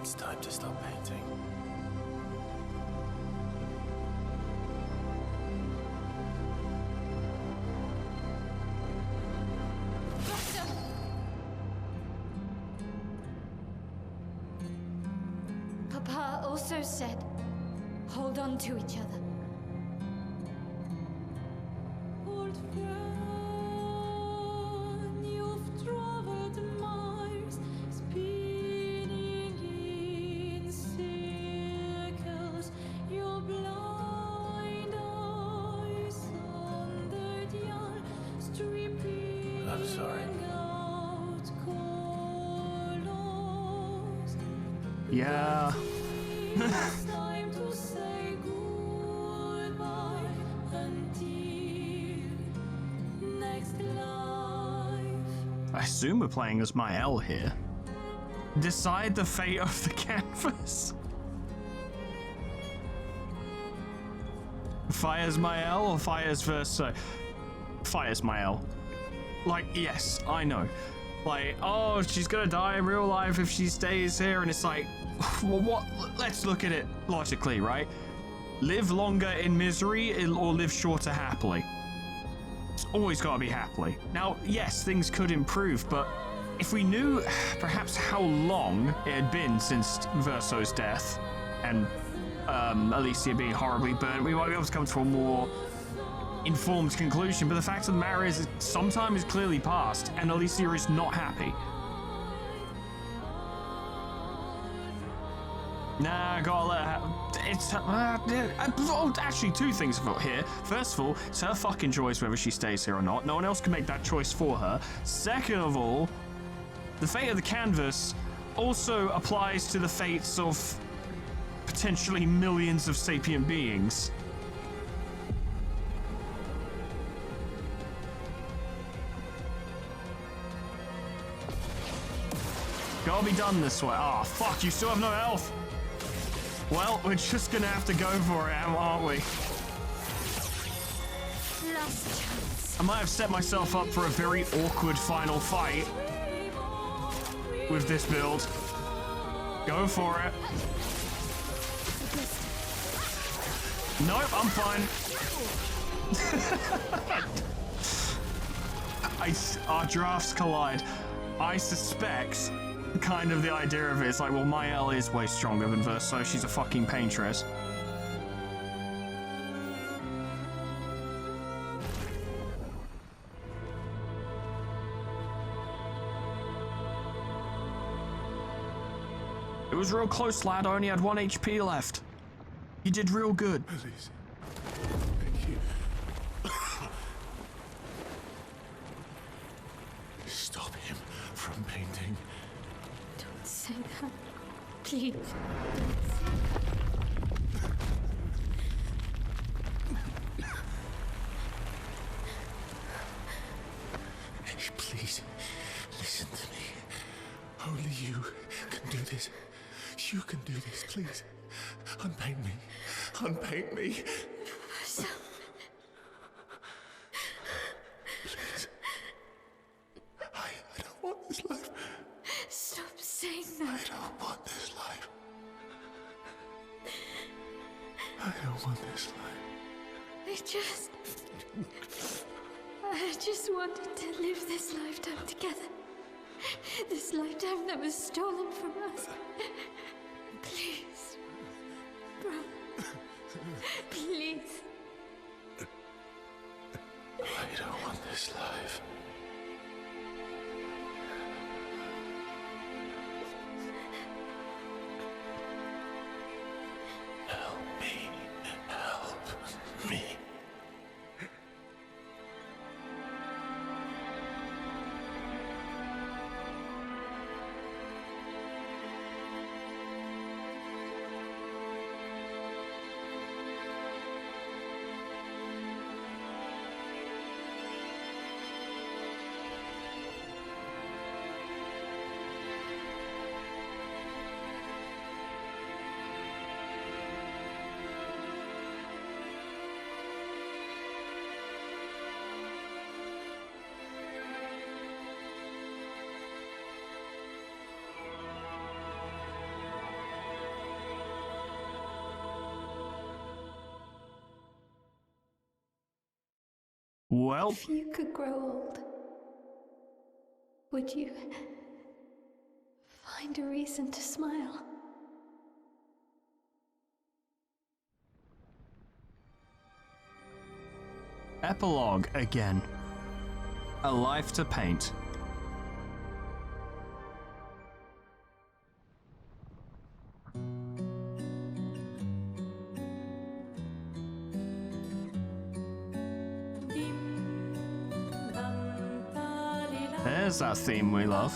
It's time to stop painting. Verso! Papa also said, hold on to each other. Old friend, you've traveled miles, spinning in circles. Your blind eyes on the dial, stripping I'm sorry. out colors. Yeah. It's time to say goodbye until next life. I assume we're playing as Mael here. Decide the fate of the canvas. Fires Mael or fires Verso? Fires Mael. Like, yes, I know. Like, oh, she's gonna die in real life if she stays here, and it's like, well, what? Let's look at it logically, right? Live longer in misery or live shorter happily. It's always gotta be happily. Now, yes, things could improve, but if we knew perhaps how long it had been since Verso's death, and Alicia being horribly burnt, we might be able to come to a more informed conclusion. But the fact of the matter is, some time is clearly passed, and Alicia is not happy. Nah, gotta let her it's actually two things about here. First of all, it's her fucking choice whether she stays here or not. No one else can make that choice for her. Second of all, the fate of the canvas also applies to the fates of potentially millions of sapient beings. Gotta be done this way. Ah, fuck, you still have no health. Well, we're just gonna have to go for it, aren't we? Last chance. I might have set myself up for a very awkward final fight with this build. Go for it. Nope, I'm fine. Our drafts collide. I suspect kind of the idea of it is like, well, my L is way stronger than Verse, so she's a fucking paintress. It was real close, lad. I only had 1 HP left. You did real good. Please. Thank you. Stop him from painting. Don't say that. Please. Please, listen to me. Only you can do this. You can do this, please. Unpaint me. Unpaint me. Please. I don't want this life. Stop saying I that. don't want this life. I don't want this life. I just wanted to live this lifetime together. This lifetime that was stolen from us. Please. Bro. Please. I don't want this life. Help me. Help me. Well, If you could grow old, would you find a reason to smile? epilogue again. A life to paint. There's that theme we love.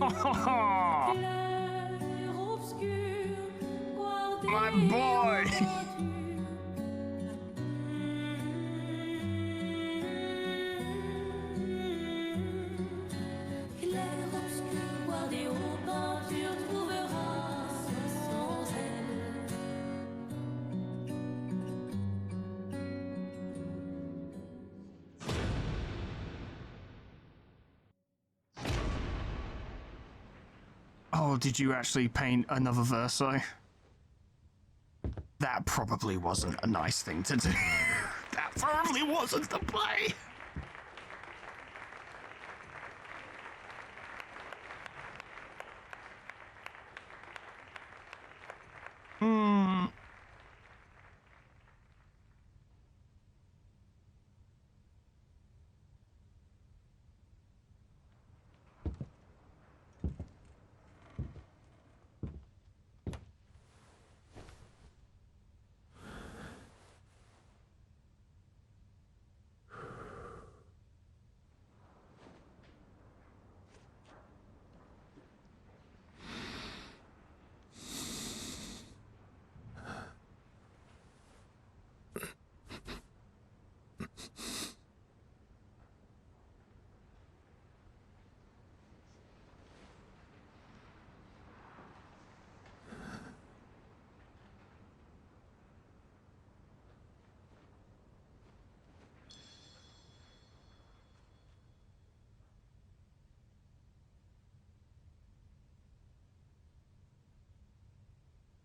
Clair, obscur, guardez My boy. Clair, obscur, guardez aux peintures, trouvera sans elle. Oh, did you actually paint another verso? That probably wasn't a nice thing to do. That probably wasn't the play.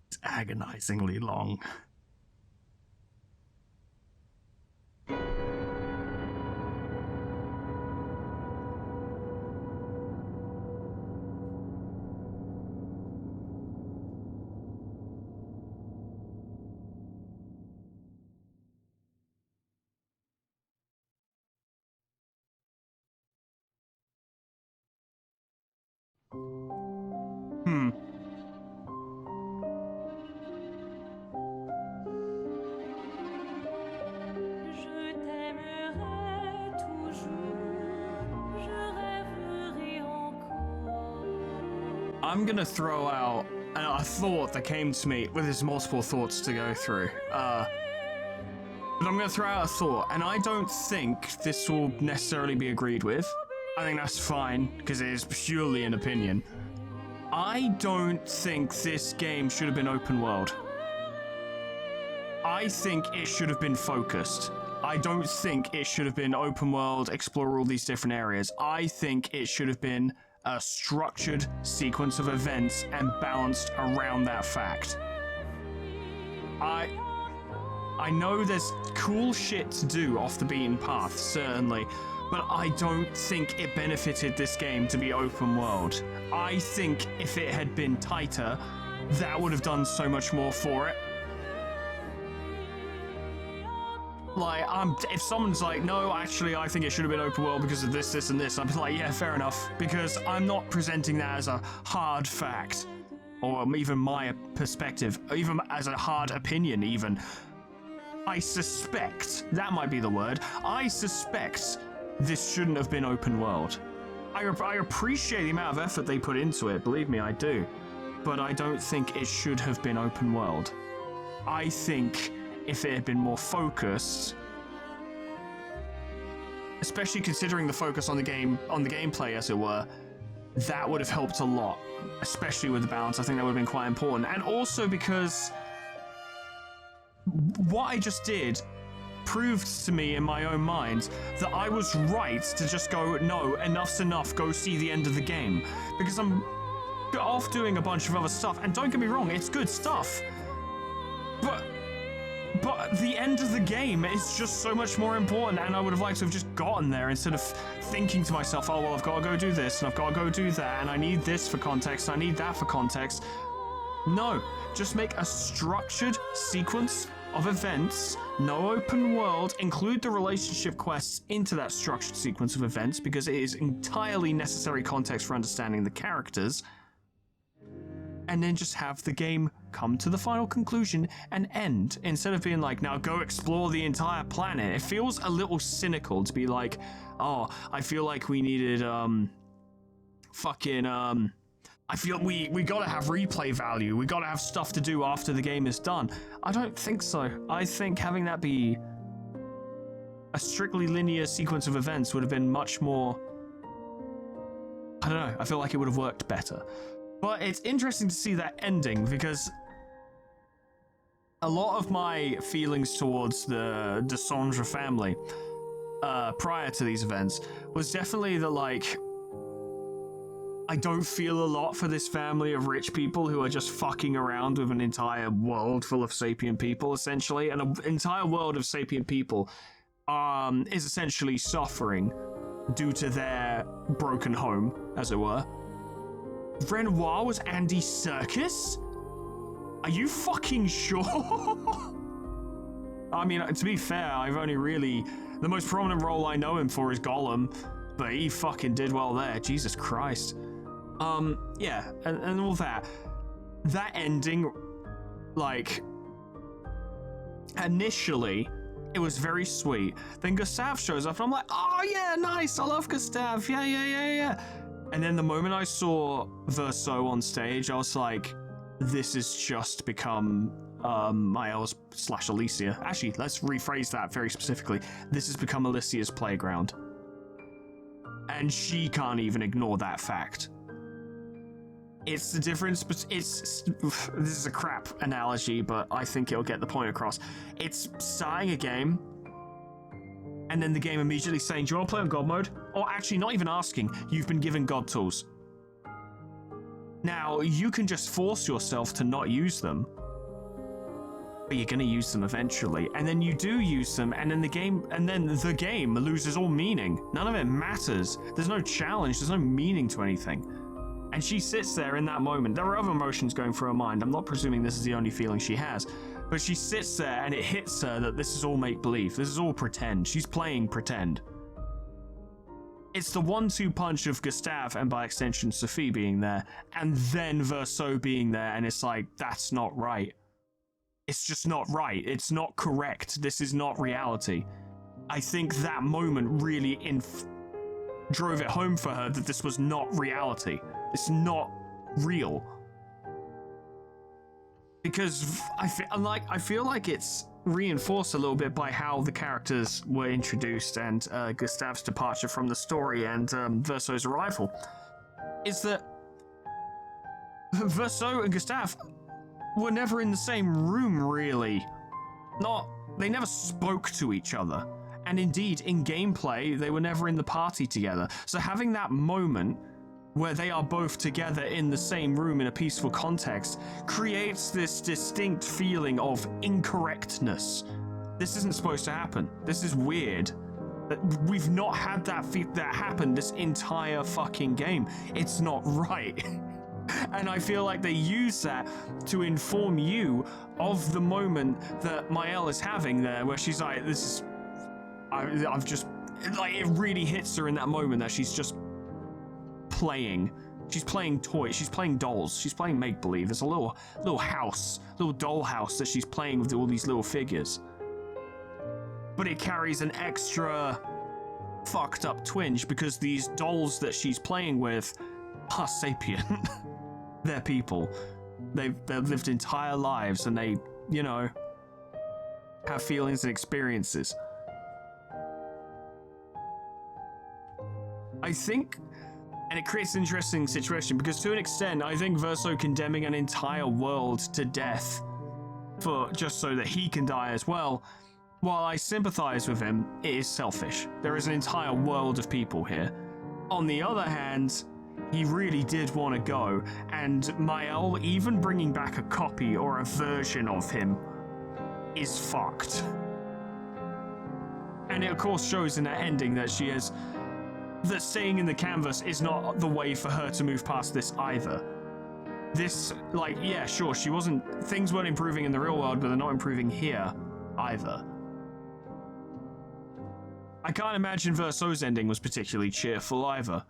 It's agonizingly long. Je t'aimerai toujours, je rêverai encore. I'm gonna throw out a thought that came to me. Well, there's multiple thoughts to go through. But I'm gonna throw out a thought, and I don't think this will necessarily be agreed with. I think that's fine, because it is purely an opinion. I don't think this game should have been open world. I think it should have been focused. I don't think it should have been open world, explore all these different areas. I think it should have been a structured sequence of events and balanced around that fact. I know there's cool shit to do off the beaten path, certainly, but I don't think it benefited this game to be open world. I think if it had been tighter, that would have done so much more for it. Like, if someone's like, no, actually, I think it should have been open world because of this, this, and this, I'd be like, yeah, fair enough, because I'm not presenting that as a hard fact, or even my perspective, even as a hard opinion, even. I suspect, that might be the word, I suspect this shouldn't have been open world. I appreciate the amount of effort they put into it, believe me, I do, but I don't think it should have been open world. I think if it had been more focused, especially considering the focus on the game, on the gameplay as it were, that would have helped a lot, especially with the balance. I think that would have been quite important. And also because what I just did proved to me in my own mind that I was right to just go, no, enough's enough, go see the end of the game. Because I'm off doing a bunch of other stuff, and don't get me wrong, it's good stuff. But the end of the game is just so much more important, and I would have liked to have just gotten there instead of thinking to myself, oh, well, I've got to go do this, and I've got to go do that, and I need this for context, and I need that for context. No, just make a structured sequence of events, no open world, include the relationship quests into that structured sequence of events, because it is entirely necessary context for understanding the characters, and then just have the game come to the final conclusion and end, instead of being like, now go explore the entire planet. It feels a little cynical to be like, oh, I feel like we needed fucking, I feel we gotta have replay value. We gotta have stuff to do after the game is done. I don't think so. I think having that be a strictly linear sequence of events would have been much more, I don't know, I feel like it would have worked better. But it's interesting to see that ending, because a lot of my feelings towards the Descendre family prior to these events was definitely that, like, I don't feel a lot for this family of rich people who are just fucking around with an entire world full of sapient people, essentially. And an entire world of sapient people is essentially suffering due to their broken home, as it were. Renoir was Andy Serkis? Are you fucking sure? I mean, to be fair, I've only really... The most prominent role I know him for is Gollum, but he fucking did well there. Jesus Christ. Yeah, and all that. That ending, like, initially, it was very sweet. Then Gustave shows up, and I'm like, oh yeah, nice, I love Gustave, yeah. And then the moment I saw Verso on stage, I was like, this has just become Mael's / Alicia. Actually, let's rephrase that very specifically. This has become Alicia's playground. And she can't even ignore that fact. It's the difference, but this is a crap analogy, but I think it'll get the point across. It's starting a game, and then the game immediately saying, do you want to play on God mode? Or actually not even asking, you've been given God tools. Now, you can just force yourself to not use them, but you're going to use them eventually, and then you do use them, and then the game loses all meaning. None of it matters. There's no challenge, there's no meaning to anything. And she sits there in that moment. There are other emotions going through her mind. I'm not presuming this is the only feeling she has. But she sits there and it hits her that this is all make-believe. This is all pretend. She's playing pretend. It's the 1-2 punch of Gustave and by extension Sophie being there, and then Verso being there, and it's like, that's not right. It's just not right. It's not correct. This is not reality. I think that moment really drove it home for her that this was not reality. It's not real. Because I feel like it's reinforced a little bit by how the characters were introduced and Gustave's departure from the story and Verso's arrival. Is that Verso and Gustave were never in the same room, really. They never spoke to each other. And indeed, in gameplay, they were never in the party together. So having that moment where they are both together in the same room in a peaceful context creates this distinct feeling of incorrectness. This isn't supposed to happen. This is weird. We've not had that happen this entire fucking game. It's not right. And I feel like they use that to inform you of the moment that Mael is having there, where she's like, I've just, like, it really hits her in that moment that she's just playing. She's playing toys. She's playing dolls. She's playing make-believe. There's a little house, little doll house that she's playing with all these little figures. But it carries an extra fucked up twinge because these dolls that she's playing with are sapient. They're people. They've lived entire lives and they, you know, have feelings and experiences. I think, and it creates an interesting situation because to an extent, I think Verso condemning an entire world to death for just so that he can die as well, while I sympathize with him, it is selfish. There is an entire world of people here. On the other hand, he really did want to go, and Mael even bringing back a copy or a version of him is fucked. And it of course shows in that ending that that staying in the canvas is not the way for her to move past this either. This, like, yeah, sure, things weren't improving in the real world, but they're not improving here either. I can't imagine Verso's ending was particularly cheerful either,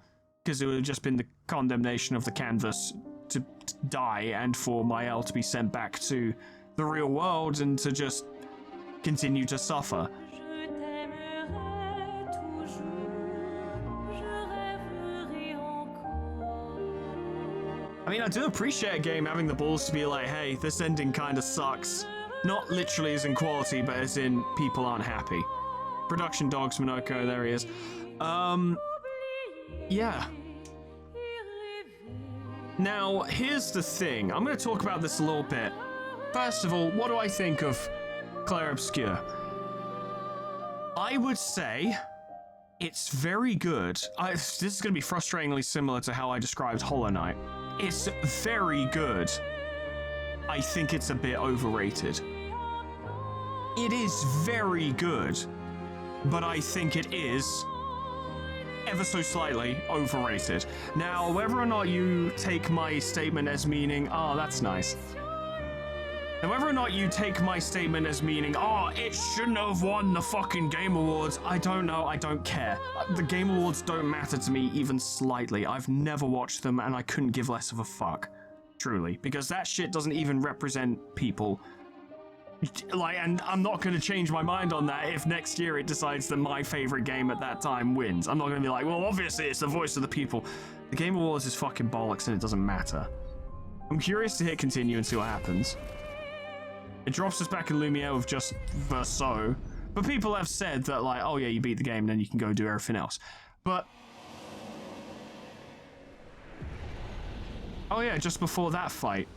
because it would have just been the condemnation of the canvas to die and for Mael to be sent back to the real world and to just continue to suffer. I mean, I do appreciate a game having the balls to be like, hey, this ending kind of sucks. Not literally as in quality, but as in people aren't happy. Production Dogs, Minoko, there he is. Yeah. Now, here's the thing. I'm going to talk about this a little bit. First of all, what do I think of Clair Obscur? I would say it's very good. This is going to be frustratingly similar to how I described Hollow Knight. It's very good. I think it's a bit overrated. It is very good, but I think it is ever so slightly overrated. Now, whether or not you take my statement as meaning, oh, that's nice. Now, whether or not you take my statement as meaning, oh, it shouldn't have won the fucking Game Awards, I don't know, I don't care. The Game Awards don't matter to me even slightly. I've never watched them and I couldn't give less of a fuck. Truly. Because that shit doesn't even represent people. Like, and I'm not going to change my mind on that if next year it decides that my favorite game at that time wins. I'm not going to be like, well, obviously it's the voice of the people. The Game Awards is fucking bollocks and it doesn't matter. I'm curious to hit continue and see what happens. It drops us back in Lumiere with just Verso, but people have said that, like, oh yeah, you beat the game and then you can go do everything else. But oh yeah, just before that fight.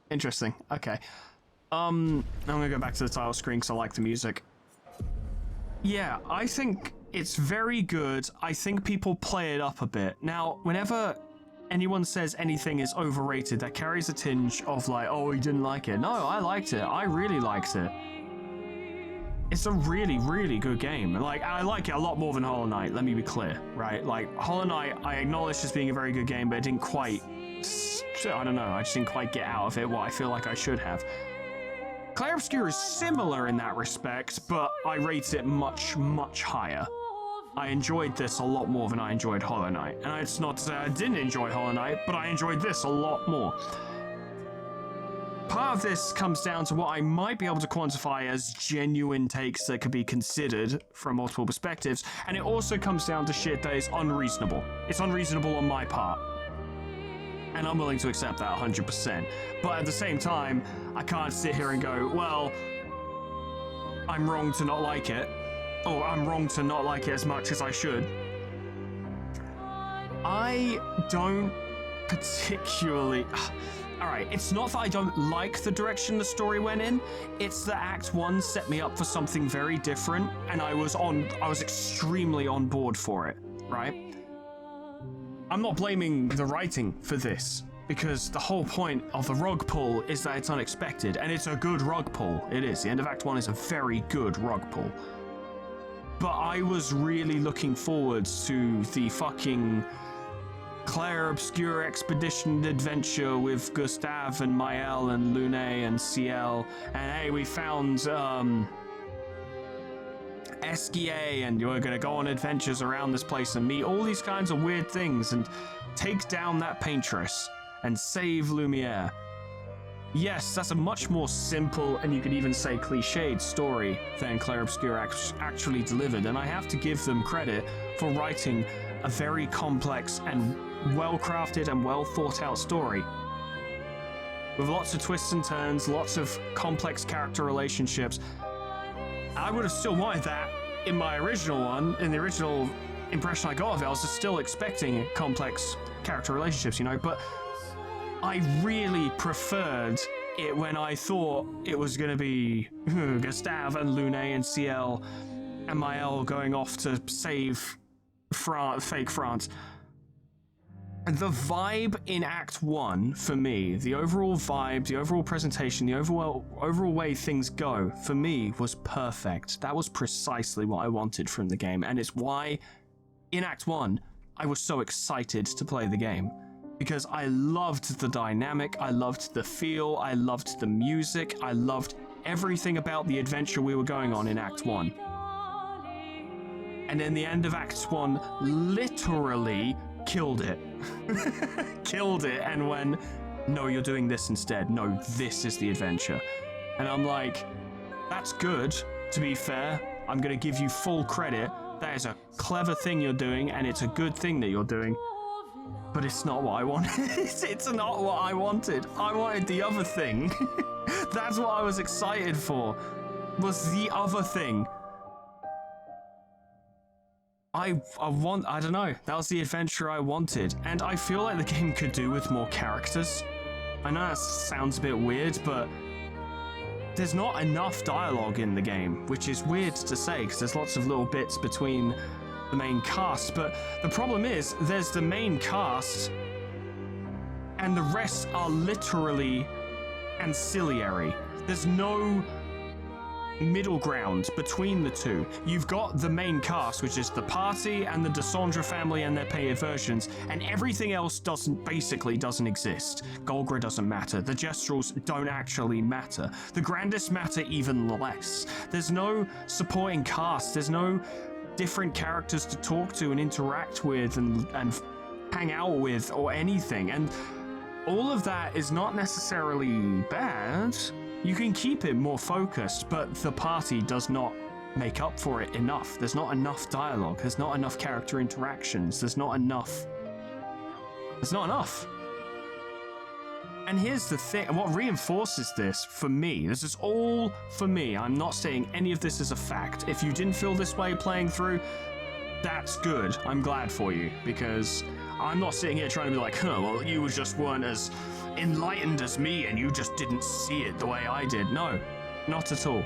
Interesting. Okay. I'm gonna go back to the title screen because I like the music. Yeah, I think it's very good. I think people play it up a bit. Now, whenever anyone says anything is overrated, that carries a tinge of like, oh, he didn't like it. No, I liked it. I really liked it. It's a really, really good game. Like, I like it a lot more than Hollow Knight, let me be clear, right? Like, Hollow Knight, I acknowledge as being a very good game, but it didn't quite, I don't know, I just didn't quite get out of it what I feel like I should have. Clair Obscur is similar in that respect, but I rate it much, much higher. I enjoyed this a lot more than I enjoyed Hollow Knight. And it's not to say I didn't enjoy Hollow Knight, but I enjoyed this a lot more. Part of this comes down to what I might be able to quantify as genuine takes that could be considered from multiple perspectives, and it also comes down to shit that is unreasonable. It's unreasonable on my part. And I'm willing to accept that 100%. But at the same time, I can't sit here and go, well, I'm wrong to not like it. Or I'm wrong to not like it as much as I should. I don't particularly... Alright, it's not that I don't like the direction the story went in, it's that Act 1 set me up for something very different, and I was extremely on board for it, right? I'm not blaming the writing for this, because the whole point of the rug pull is that it's unexpected, and it's a good rug pull. It is. The end of Act 1 is a very good rug pull. But I was really looking forward to the fucking Clair Obscur expedition adventure with Gustave and Maël and Lune and CL, and hey, we found Esquier, and we're gonna go on adventures around this place and meet all these kinds of weird things and take down that paintress and save Lumiere. Yes, that's a much more simple, and you could even say cliched story than Clair Obscur actually delivered, and I have to give them credit for writing a very complex and well-crafted and well-thought-out story. With lots of twists and turns, lots of complex character relationships. I would have still wanted that in my original one, in the original impression I got of it. I was still expecting complex character relationships, you know, but I really preferred it when I thought it was going to be Gustave and Lune and CL and Maël going off to save fake France. The vibe in Act 1, for me, the overall vibe, the overall presentation, the overall way things go, for me, was perfect. That was precisely what I wanted from the game, and it's why, in Act 1, I was so excited to play the game. Because I loved the dynamic, I loved the feel, I loved the music, I loved everything about the adventure we were going on in Act 1. And then the end of Act 1 literally killed it. Killed it, and when, no, you're doing this instead. No, this is the adventure. And I'm like, that's good, to be fair. I'm going to give you full credit. That is a clever thing you're doing, and it's a good thing that you're doing. But it's not what I wanted. It's not what I wanted. I wanted the other thing. That's what I was excited for. Was the other thing. I don't know. That was the adventure I wanted. And I feel like the game could do with more characters. I know that sounds a bit weird, but there's not enough dialogue in the game, which is weird to say because there's lots of little bits between the main cast. But the problem is, there's the main cast and the rest are literally ancillary. There's no middle ground between the two. You've got the main cast, which is the party and the Descendre family and their painted versions, and everything else basically doesn't exist. Golgra doesn't matter. The Gestrals don't actually matter. The Grandis matter even less. There's no supporting cast. There's no different characters to talk to and interact with and hang out with or anything. And all of that is not necessarily bad. You can keep it more focused, but the party does not make up for it enough. There's not enough dialogue. There's not enough character interactions. There's not enough. And here's the thing, what reinforces this for me, this is all for me. I'm not saying any of this is a fact. If you didn't feel this way playing through, that's good. I'm glad for you, because I'm not sitting here trying to be like, well, you just weren't as enlightened as me and you just didn't see it the way I did. No, not at all.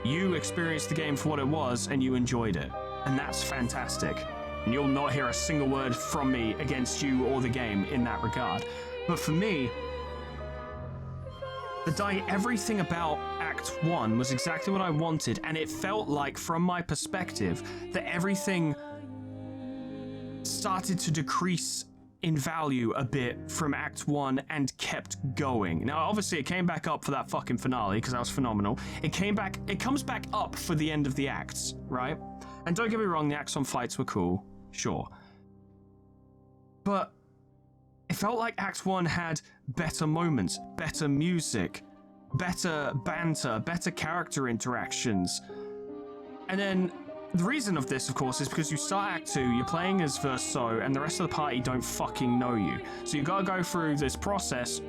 You experienced the game for what it was and you enjoyed it, and that's fantastic. And you'll not hear a single word from me against you or the game in that regard. But for me, everything about Act 1 was exactly what I wanted, and it felt like, from my perspective, that everything started to decrease in value a bit from Act 1 and kept going. Now, obviously, it came back up for that fucking finale, because that was phenomenal. It comes back up for the end of the acts, right? And don't get me wrong, the Axon fights were cool, sure. But it felt like Act 1 had better moments, better music, better banter, better character interactions. And then the reason of this, of course, is because you start Act 2, you're playing as Verso, and the rest of the party don't fucking know you. So you gotta go through this process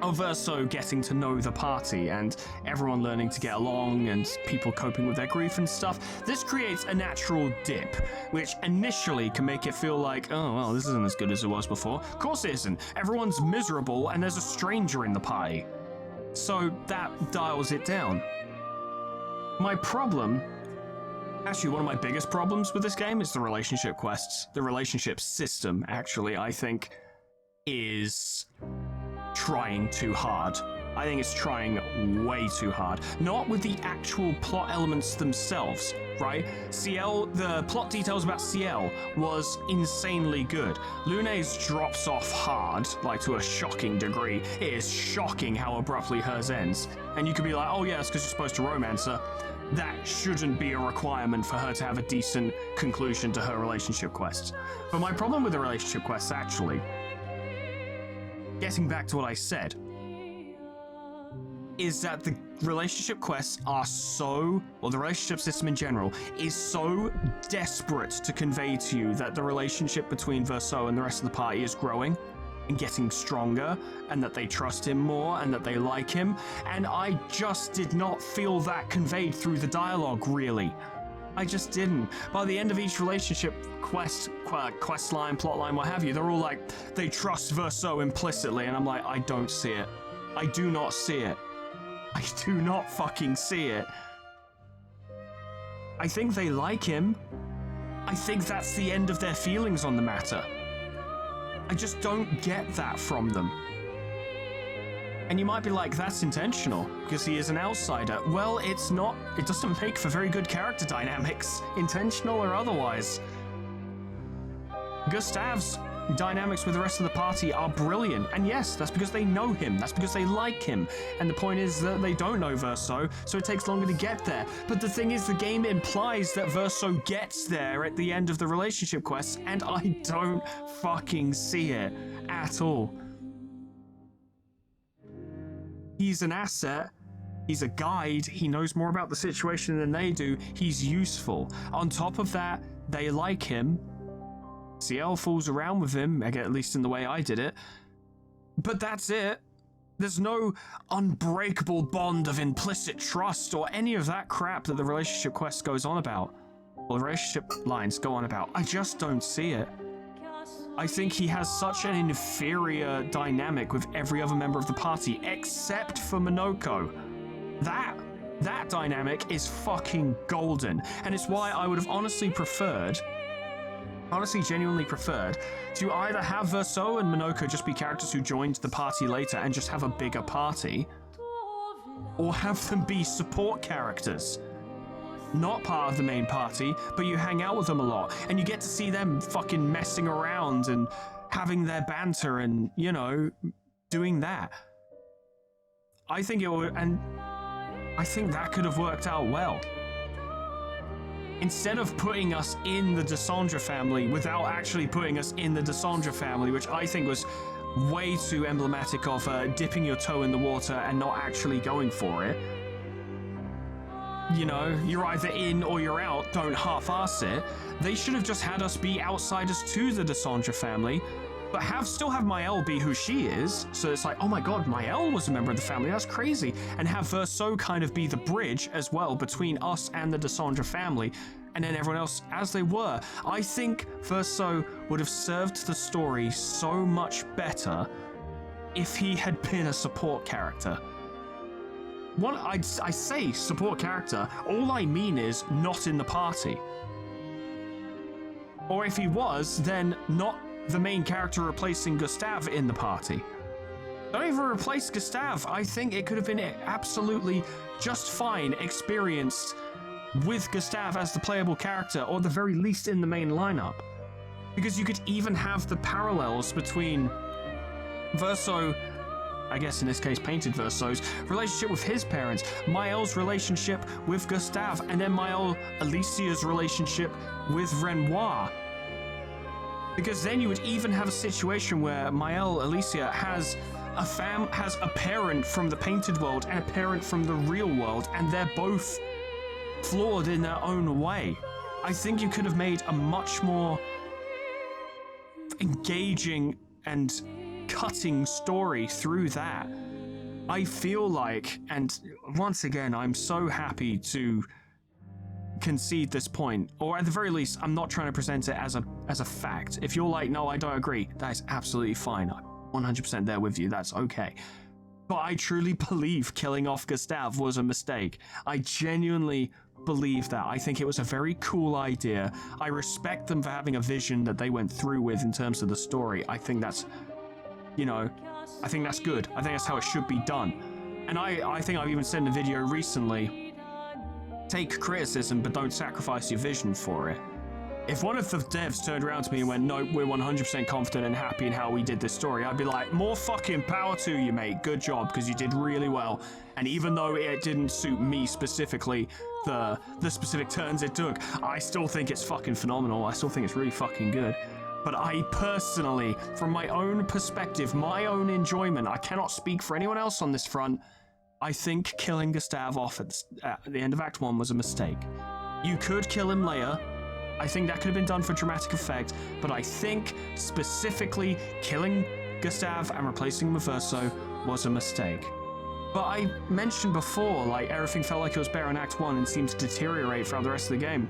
of Verso getting to know the party and everyone learning to get along and people coping with their grief and stuff. This creates a natural dip, which initially can make it feel like, oh, well, this isn't as good as it was before. Of course it isn't. Everyone's miserable and there's a stranger in the party. So that dials it down. My problem, actually one of my biggest problems with this game, is the relationship quests. The relationship system, actually, I think, is trying too hard. I think it's trying way too hard. Not with the actual plot elements themselves, right? CL, the plot details about CL was insanely good. Lune's drops off hard, like to a shocking degree. It is shocking how abruptly hers ends. And you could be like, oh yeah, it's because you're supposed to romance her. That shouldn't be a requirement for her to have a decent conclusion to her relationship quests. But my problem with the relationship quests, actually, getting back to what I said, is that the relationship quests are so, or the relationship system in general, is so desperate to convey to you that the relationship between Verso and the rest of the party is growing and getting stronger, and that they trust him more, and that they like him, and I just did not feel that conveyed through the dialogue, really. I just didn't. By the end of each relationship quest line, plot line, what have you, they're all like, they trust Verso implicitly, and I'm like, I don't see it. I do not see it. I do not fucking see it. I think they like him. I think that's the end of their feelings on the matter. I just don't get that from them. And you might be like, that's intentional, because he is an outsider. Well, it's not. It doesn't make for very good character dynamics, intentional or otherwise. Gustav's dynamics with the rest of the party are brilliant. And yes, that's because they know him. That's because they like him. And the point is that they don't know Verso, so it takes longer to get there. But the thing is, the game implies that Verso gets there at the end of the relationship quests, and I don't fucking see it at all. He's an asset, He's a guide. He knows more about the situation than they do. He's useful. On top of that, they like him. Ciel fools around with him, at least in the way I did it. But that's it. There's no unbreakable bond of implicit trust or any of that crap that the relationship quest goes on about. Or the relationship lines go on about. I just don't see it. I think he has such an inferior dynamic with every other member of the party, except for Minoko. That dynamic is fucking golden. And it's why I would have genuinely preferred to either have Verso and Minoko just be characters who joined the party later and just have a bigger party, or have them be support characters. Not part of the main party, but you hang out with them a lot, and you get to see them fucking messing around and having their banter and, you know, doing that. I think it would, and I think that could have worked out well. Instead of putting us in the Desandra family without actually putting us in the Desandra family, which I think was way too emblematic of dipping your toe in the water and not actually going for it. You know, you're either in or you're out, don't half-ass it. They should have just had us be outsiders to the Desandra family, but still have Mael be who she is, so it's like, oh my god, Mael was a member of the family, that's crazy, and have Verso kind of be the bridge as well between us and the Desandra family, and then everyone else as they were. I think Verso would have served the story so much better if he had been a support character. I say support character, all I mean is not in the party. Or if he was, then not the main character replacing Gustav in the party. Don't even replace Gustav. I think it could have been absolutely just fine experienced with Gustav as the playable character, or the very least in the main lineup. Because you could even have the parallels between Verso, I guess in this case Painted Verso's, relationship with his parents, Mael's relationship with Gustav, and then Mael Alicia's relationship with Renoir. Because then you would even have a situation where Mael Alicia has a parent from the painted world and a parent from the real world, and they're both flawed in their own way. I think you could have made a much more engaging and cutting story through that. I feel like, and once again, I'm so happy to concede this point, or at the very least, I'm not trying to present it as a fact. If you're like, no, I don't agree, that is absolutely fine. I'm 100% there with you, that's okay. But I truly believe killing off Gustav was a mistake. I genuinely believe that. I think it was a very cool idea. I respect them for having a vision that they went through with in terms of the story. I think that's, you know, I think that's good. I think that's how it should be done. And I think I've even said in a video recently, take criticism, but don't sacrifice your vision for it. If one of the devs turned around to me and went, no, we're 100% confident and happy in how we did this story, I'd be like, more fucking power to you, mate. Good job, because you did really well. And even though it didn't suit me specifically, the specific turns it took, I still think it's fucking phenomenal. I still think it's really fucking good. But I personally, from my own perspective, my own enjoyment, I cannot speak for anyone else on this front, I think killing Gustav off at the end of Act 1 was a mistake. You could kill him later. I think that could have been done for dramatic effect, but I think specifically killing Gustav and replacing him with Verso was a mistake. But I mentioned before, like, everything felt like it was better in Act 1 and seemed to deteriorate throughout the rest of the game.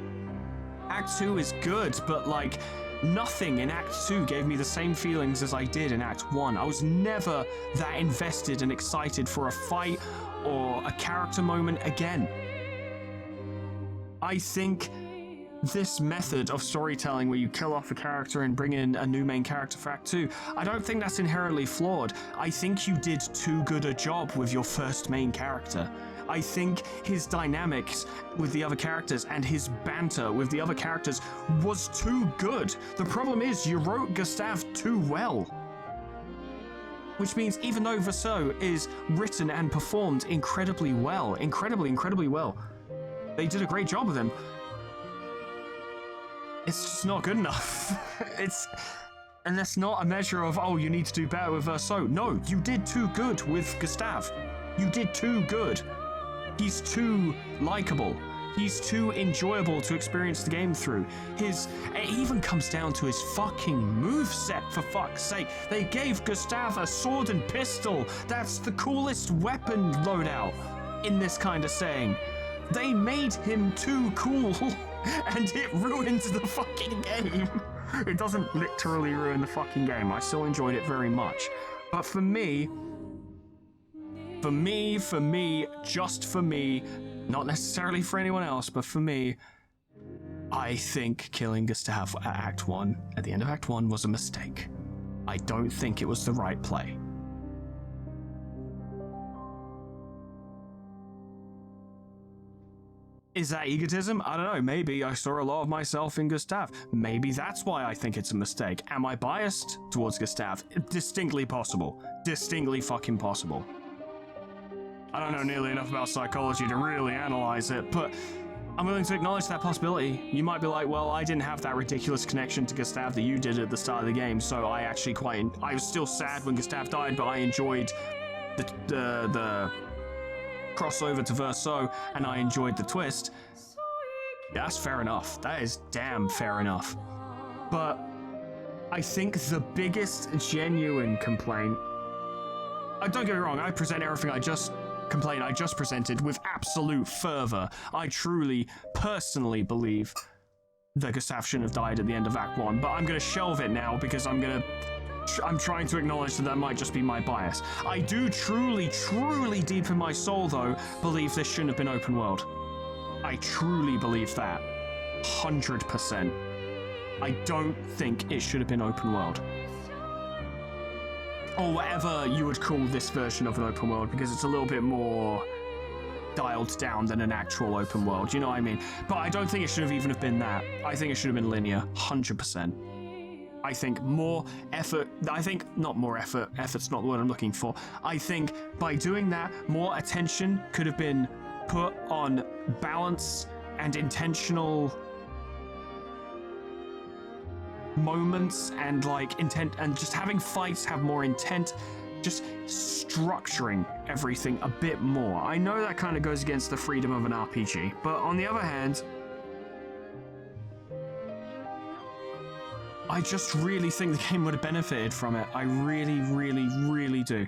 Act 2 is good, but like, nothing in Act 2 gave me the same feelings as I did in Act 1. I was never that invested and excited for a fight or a character moment again. I think this method of storytelling where you kill off a character and bring in a new main character for Act 2, I don't think that's inherently flawed. I think you did too good a job with your first main character. I think his dynamics with the other characters and his banter with the other characters was too good. The problem is you wrote Gustav too well. Which means even though Verso is written and performed incredibly well, incredibly well, they did a great job with him, it's just not good enough. And that's not a measure of, oh, you need to do better with Verso. No, you did too good with Gustav. You did too good. He's too likable. He's too enjoyable to experience the game through. It even comes down to his fucking moveset, for fuck's sake. They gave Gustav a sword and pistol. That's the coolest weapon loadout in this kind of saying. They made him too cool, and it ruins the fucking game. It doesn't literally ruin the fucking game. I still enjoyed it very much. But for me, just for me, not necessarily for anyone else, but for me, I think killing Gustav at the end of Act 1 was a mistake. I don't think it was the right play. Is that egotism? I don't know. Maybe I saw a lot of myself in Gustav. Maybe that's why I think it's a mistake. Am I biased towards Gustav? Distinctly possible. Distinctly fucking possible. I don't know nearly enough about psychology to really analyze it, but I'm willing to acknowledge that possibility. You might be like, well, I didn't have that ridiculous connection to Gustav that you did at the start of the game, so I actually I was still sad when Gustav died, but I enjoyed the crossover to Verso, and I enjoyed the twist. Yeah, that's fair enough. That is damn fair enough. But I think the biggest genuine complaint, don't get me wrong, I present everything I just presented with absolute fervor. I truly, personally believe that Gustav shouldn't have died at the end of Act 1, but I'm going to shelve it now because I'm trying to acknowledge that might just be my bias. I do truly, truly deep in my soul, though, believe this shouldn't have been open world. I truly believe that. 100%. I don't think it should have been open world. Or whatever you would call this version of an open world, because it's a little bit more dialed down than an actual open world, you know what I mean? But I don't think it should have even have been that. I think it should have been linear, 100%. I think more effort, effort's not the word I'm looking for. I think by doing that, more attention could have been put on balance and intentional moments and like intent, and just having fights have more intent, just structuring everything a bit more. I know that kind of goes against the freedom of an RPG, but on the other hand, I just really think the game would have benefited from it. I really, really, really do.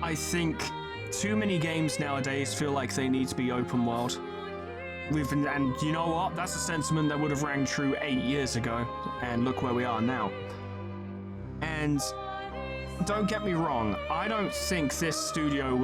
I think too many games nowadays feel like they need to be open world. And you know what? That's a sentiment that would have rang true 8 years ago, and look where we are now. And don't get me wrong, I don't think this studio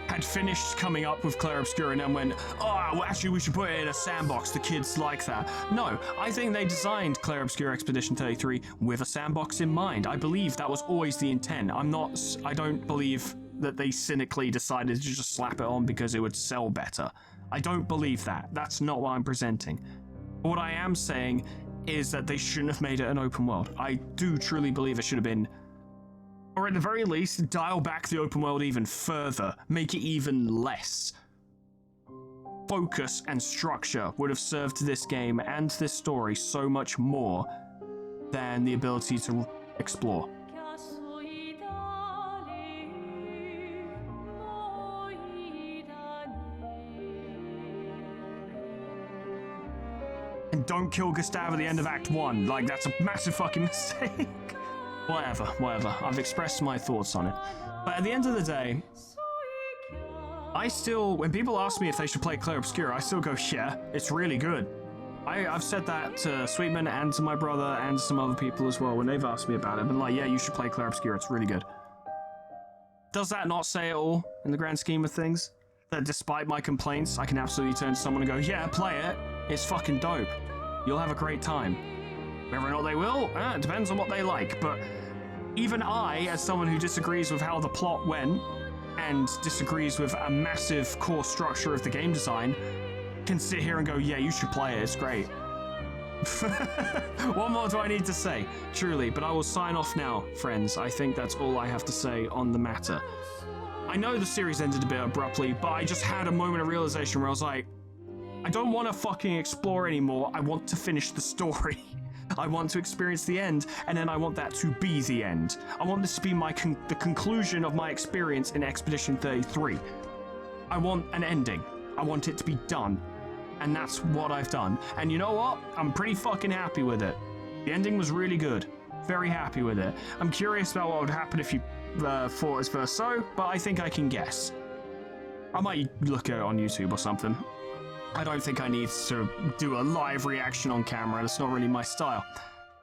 had finished coming up with Clair Obscur and then went, oh, well, actually we should put it in a sandbox, the kids like that. No, I think they designed Clair Obscur Expedition 33 with a sandbox in mind. I believe that was always the intent. I don't believe that they cynically decided to just slap it on because it would sell better. I don't believe that. That's not what I'm presenting. What I am saying is that they shouldn't have made it an open world. I do truly believe it should have been, or at the very least, dial back the open world even further, make it even less. Focus and structure would have served this game and this story so much more than the ability to explore. And don't kill Gustav at the end of Act 1. Like, that's a massive fucking mistake. Whatever. I've expressed my thoughts on it. But at the end of the day, when people ask me if they should play Clair Obscur, I still go, yeah, it's really good. I've said that to Sweetman and to my brother and some other people as well when they've asked me about it. I've been like, yeah, you should play Clair Obscur, it's really good. Does that not say it all in the grand scheme of things? That despite my complaints, I can absolutely turn to someone and go, yeah, play it. It's fucking dope. You'll have a great time. Whether or not they will, it depends on what they like. But even I, as someone who disagrees with how the plot went and disagrees with a massive core structure of the game design, can sit here and go, yeah, you should play it. It's great. What more do I need to say? Truly, but I will sign off now, friends. I think that's all I have to say on the matter. I know the series ended a bit abruptly, but I just had a moment of realization where I was like, I don't want to fucking explore anymore. I want to finish the story. I want to experience the end, and then I want that to be the end. I want this to be the conclusion of my experience in Expedition 33. I want an ending. I want it to be done. And that's what I've done. And you know what? I'm pretty fucking happy with it. The ending was really good. Very happy with it. I'm curious about what would happen if you fought as Verso, but I think I can guess. I might look at it on YouTube or something. I don't think I need to do a live reaction on camera. That's not really my style.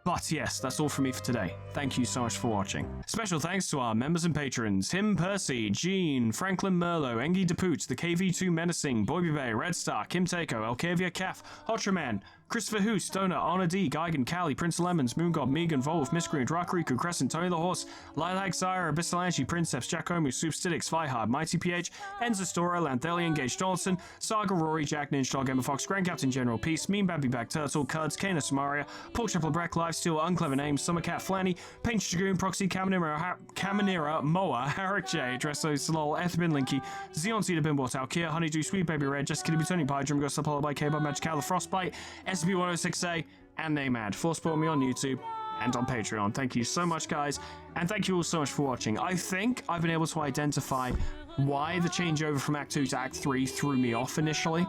But yes, that's all from me for today. Thank you so much for watching. Special thanks to our members and patrons: Him Percy, Jean, Franklin Merlo, Engi DePooch, the KV2 Menacing, Boyby Bay, Red Star, Kim Takeo, Elkavia Calf, Hotraman, Christopher Hu, Stoner, Anna D, Geigen, Callie, Prince of Lemons, Moongod, Megan, Volv, Miscreant, Rakriku, Crescent, Tony the Horse, Lilac, Sire, Abyssalanchi, Princeps, Giacomo, Superstitics, Flyhard, Mighty PH, Enza Stora, Lanthelian, Gage Johnson, Saga, Rory, Jack, Ninja, Gamer Fox, Grand Captain, General Peace, Mean Babby Bag Turtle, Cuds, Kana Samaria, Paul Triple Breck, Lifesteal, Unclever Names, Summercat, Flanny, Paint Dragoon, Proxy, Caminera, Moa, Harriet J, Dresso, Salol, Ethbin, Linky, Xeon Cedar, Bimbo, Talkia, Honeydew, Sweet Baby Red, Jessica, Kitty, Tony Pie, Drum Ghost, Apollo by K-Bob, Magical, Frostbite, SCP-106A, and Namad. For support me on YouTube and on Patreon. Thank you so much, guys, and thank you all so much for watching. I think I've been able to identify why the changeover from Act 2 to Act 3 threw me off initially.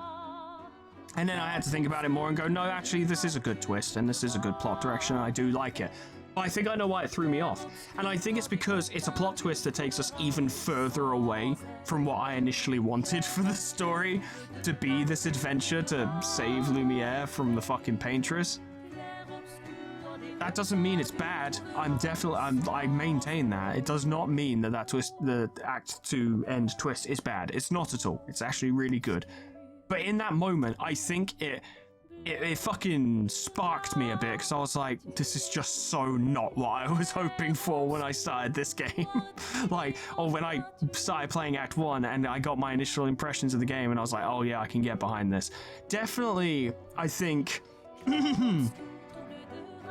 And then I had to think about it more and go, no, actually, this is a good twist, and this is a good plot direction, and I do like it. But I think I know why it threw me off. And I think it's because it's a plot twist that takes us even further away from what I initially wanted for the story to be this adventure to save Lumiere from the fucking Paintress. That doesn't mean it's bad. I maintain that. It does not mean that twist, the Act 2 end twist, is bad. It's not at all. It's actually really good. But in that moment, I think it fucking sparked me a bit, because I was like, this is just so not what I was hoping for when I started this game. When I started playing Act 1 and I got my initial impressions of the game and I was like, oh yeah, I can get behind this. Definitely, I think...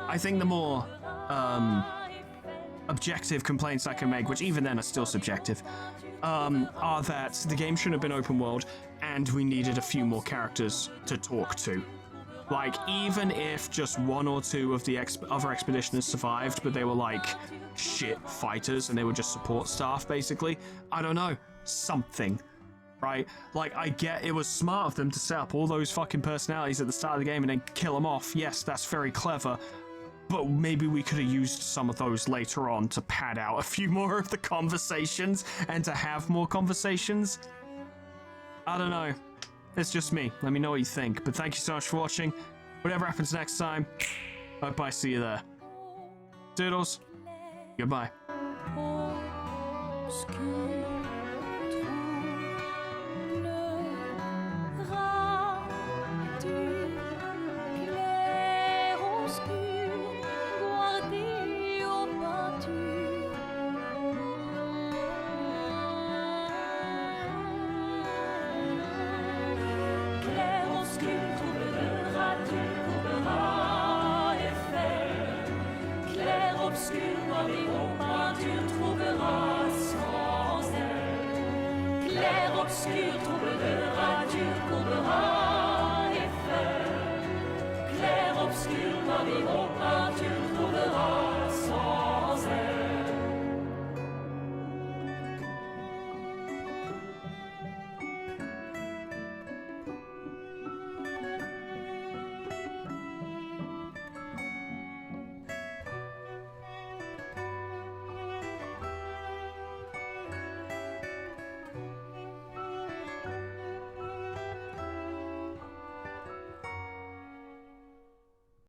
I think the more objective complaints I can make, which even then are still subjective, are that the game shouldn't have been open world and we needed a few more characters to talk to. Like, even if just one or two of the other expeditioners survived, but they were like shit fighters and they were just support staff, basically, I don't know, something, right? Like, I get it was smart of them to set up all those fucking personalities at the start of the game and then kill them off. Yes, that's very clever, but maybe we could have used some of those later on to pad out a few more of the conversations and to have more conversations. I don't know. It's just me. Let me know what you think. But thank you so much for watching. Whatever happens next time, hope I see you there. Doodles. Goodbye. Obscur, noir et au peinture, trouvera sans elle. Clair, obscur, troublera, dur, courbera et fait. Clair, obscur, noir et au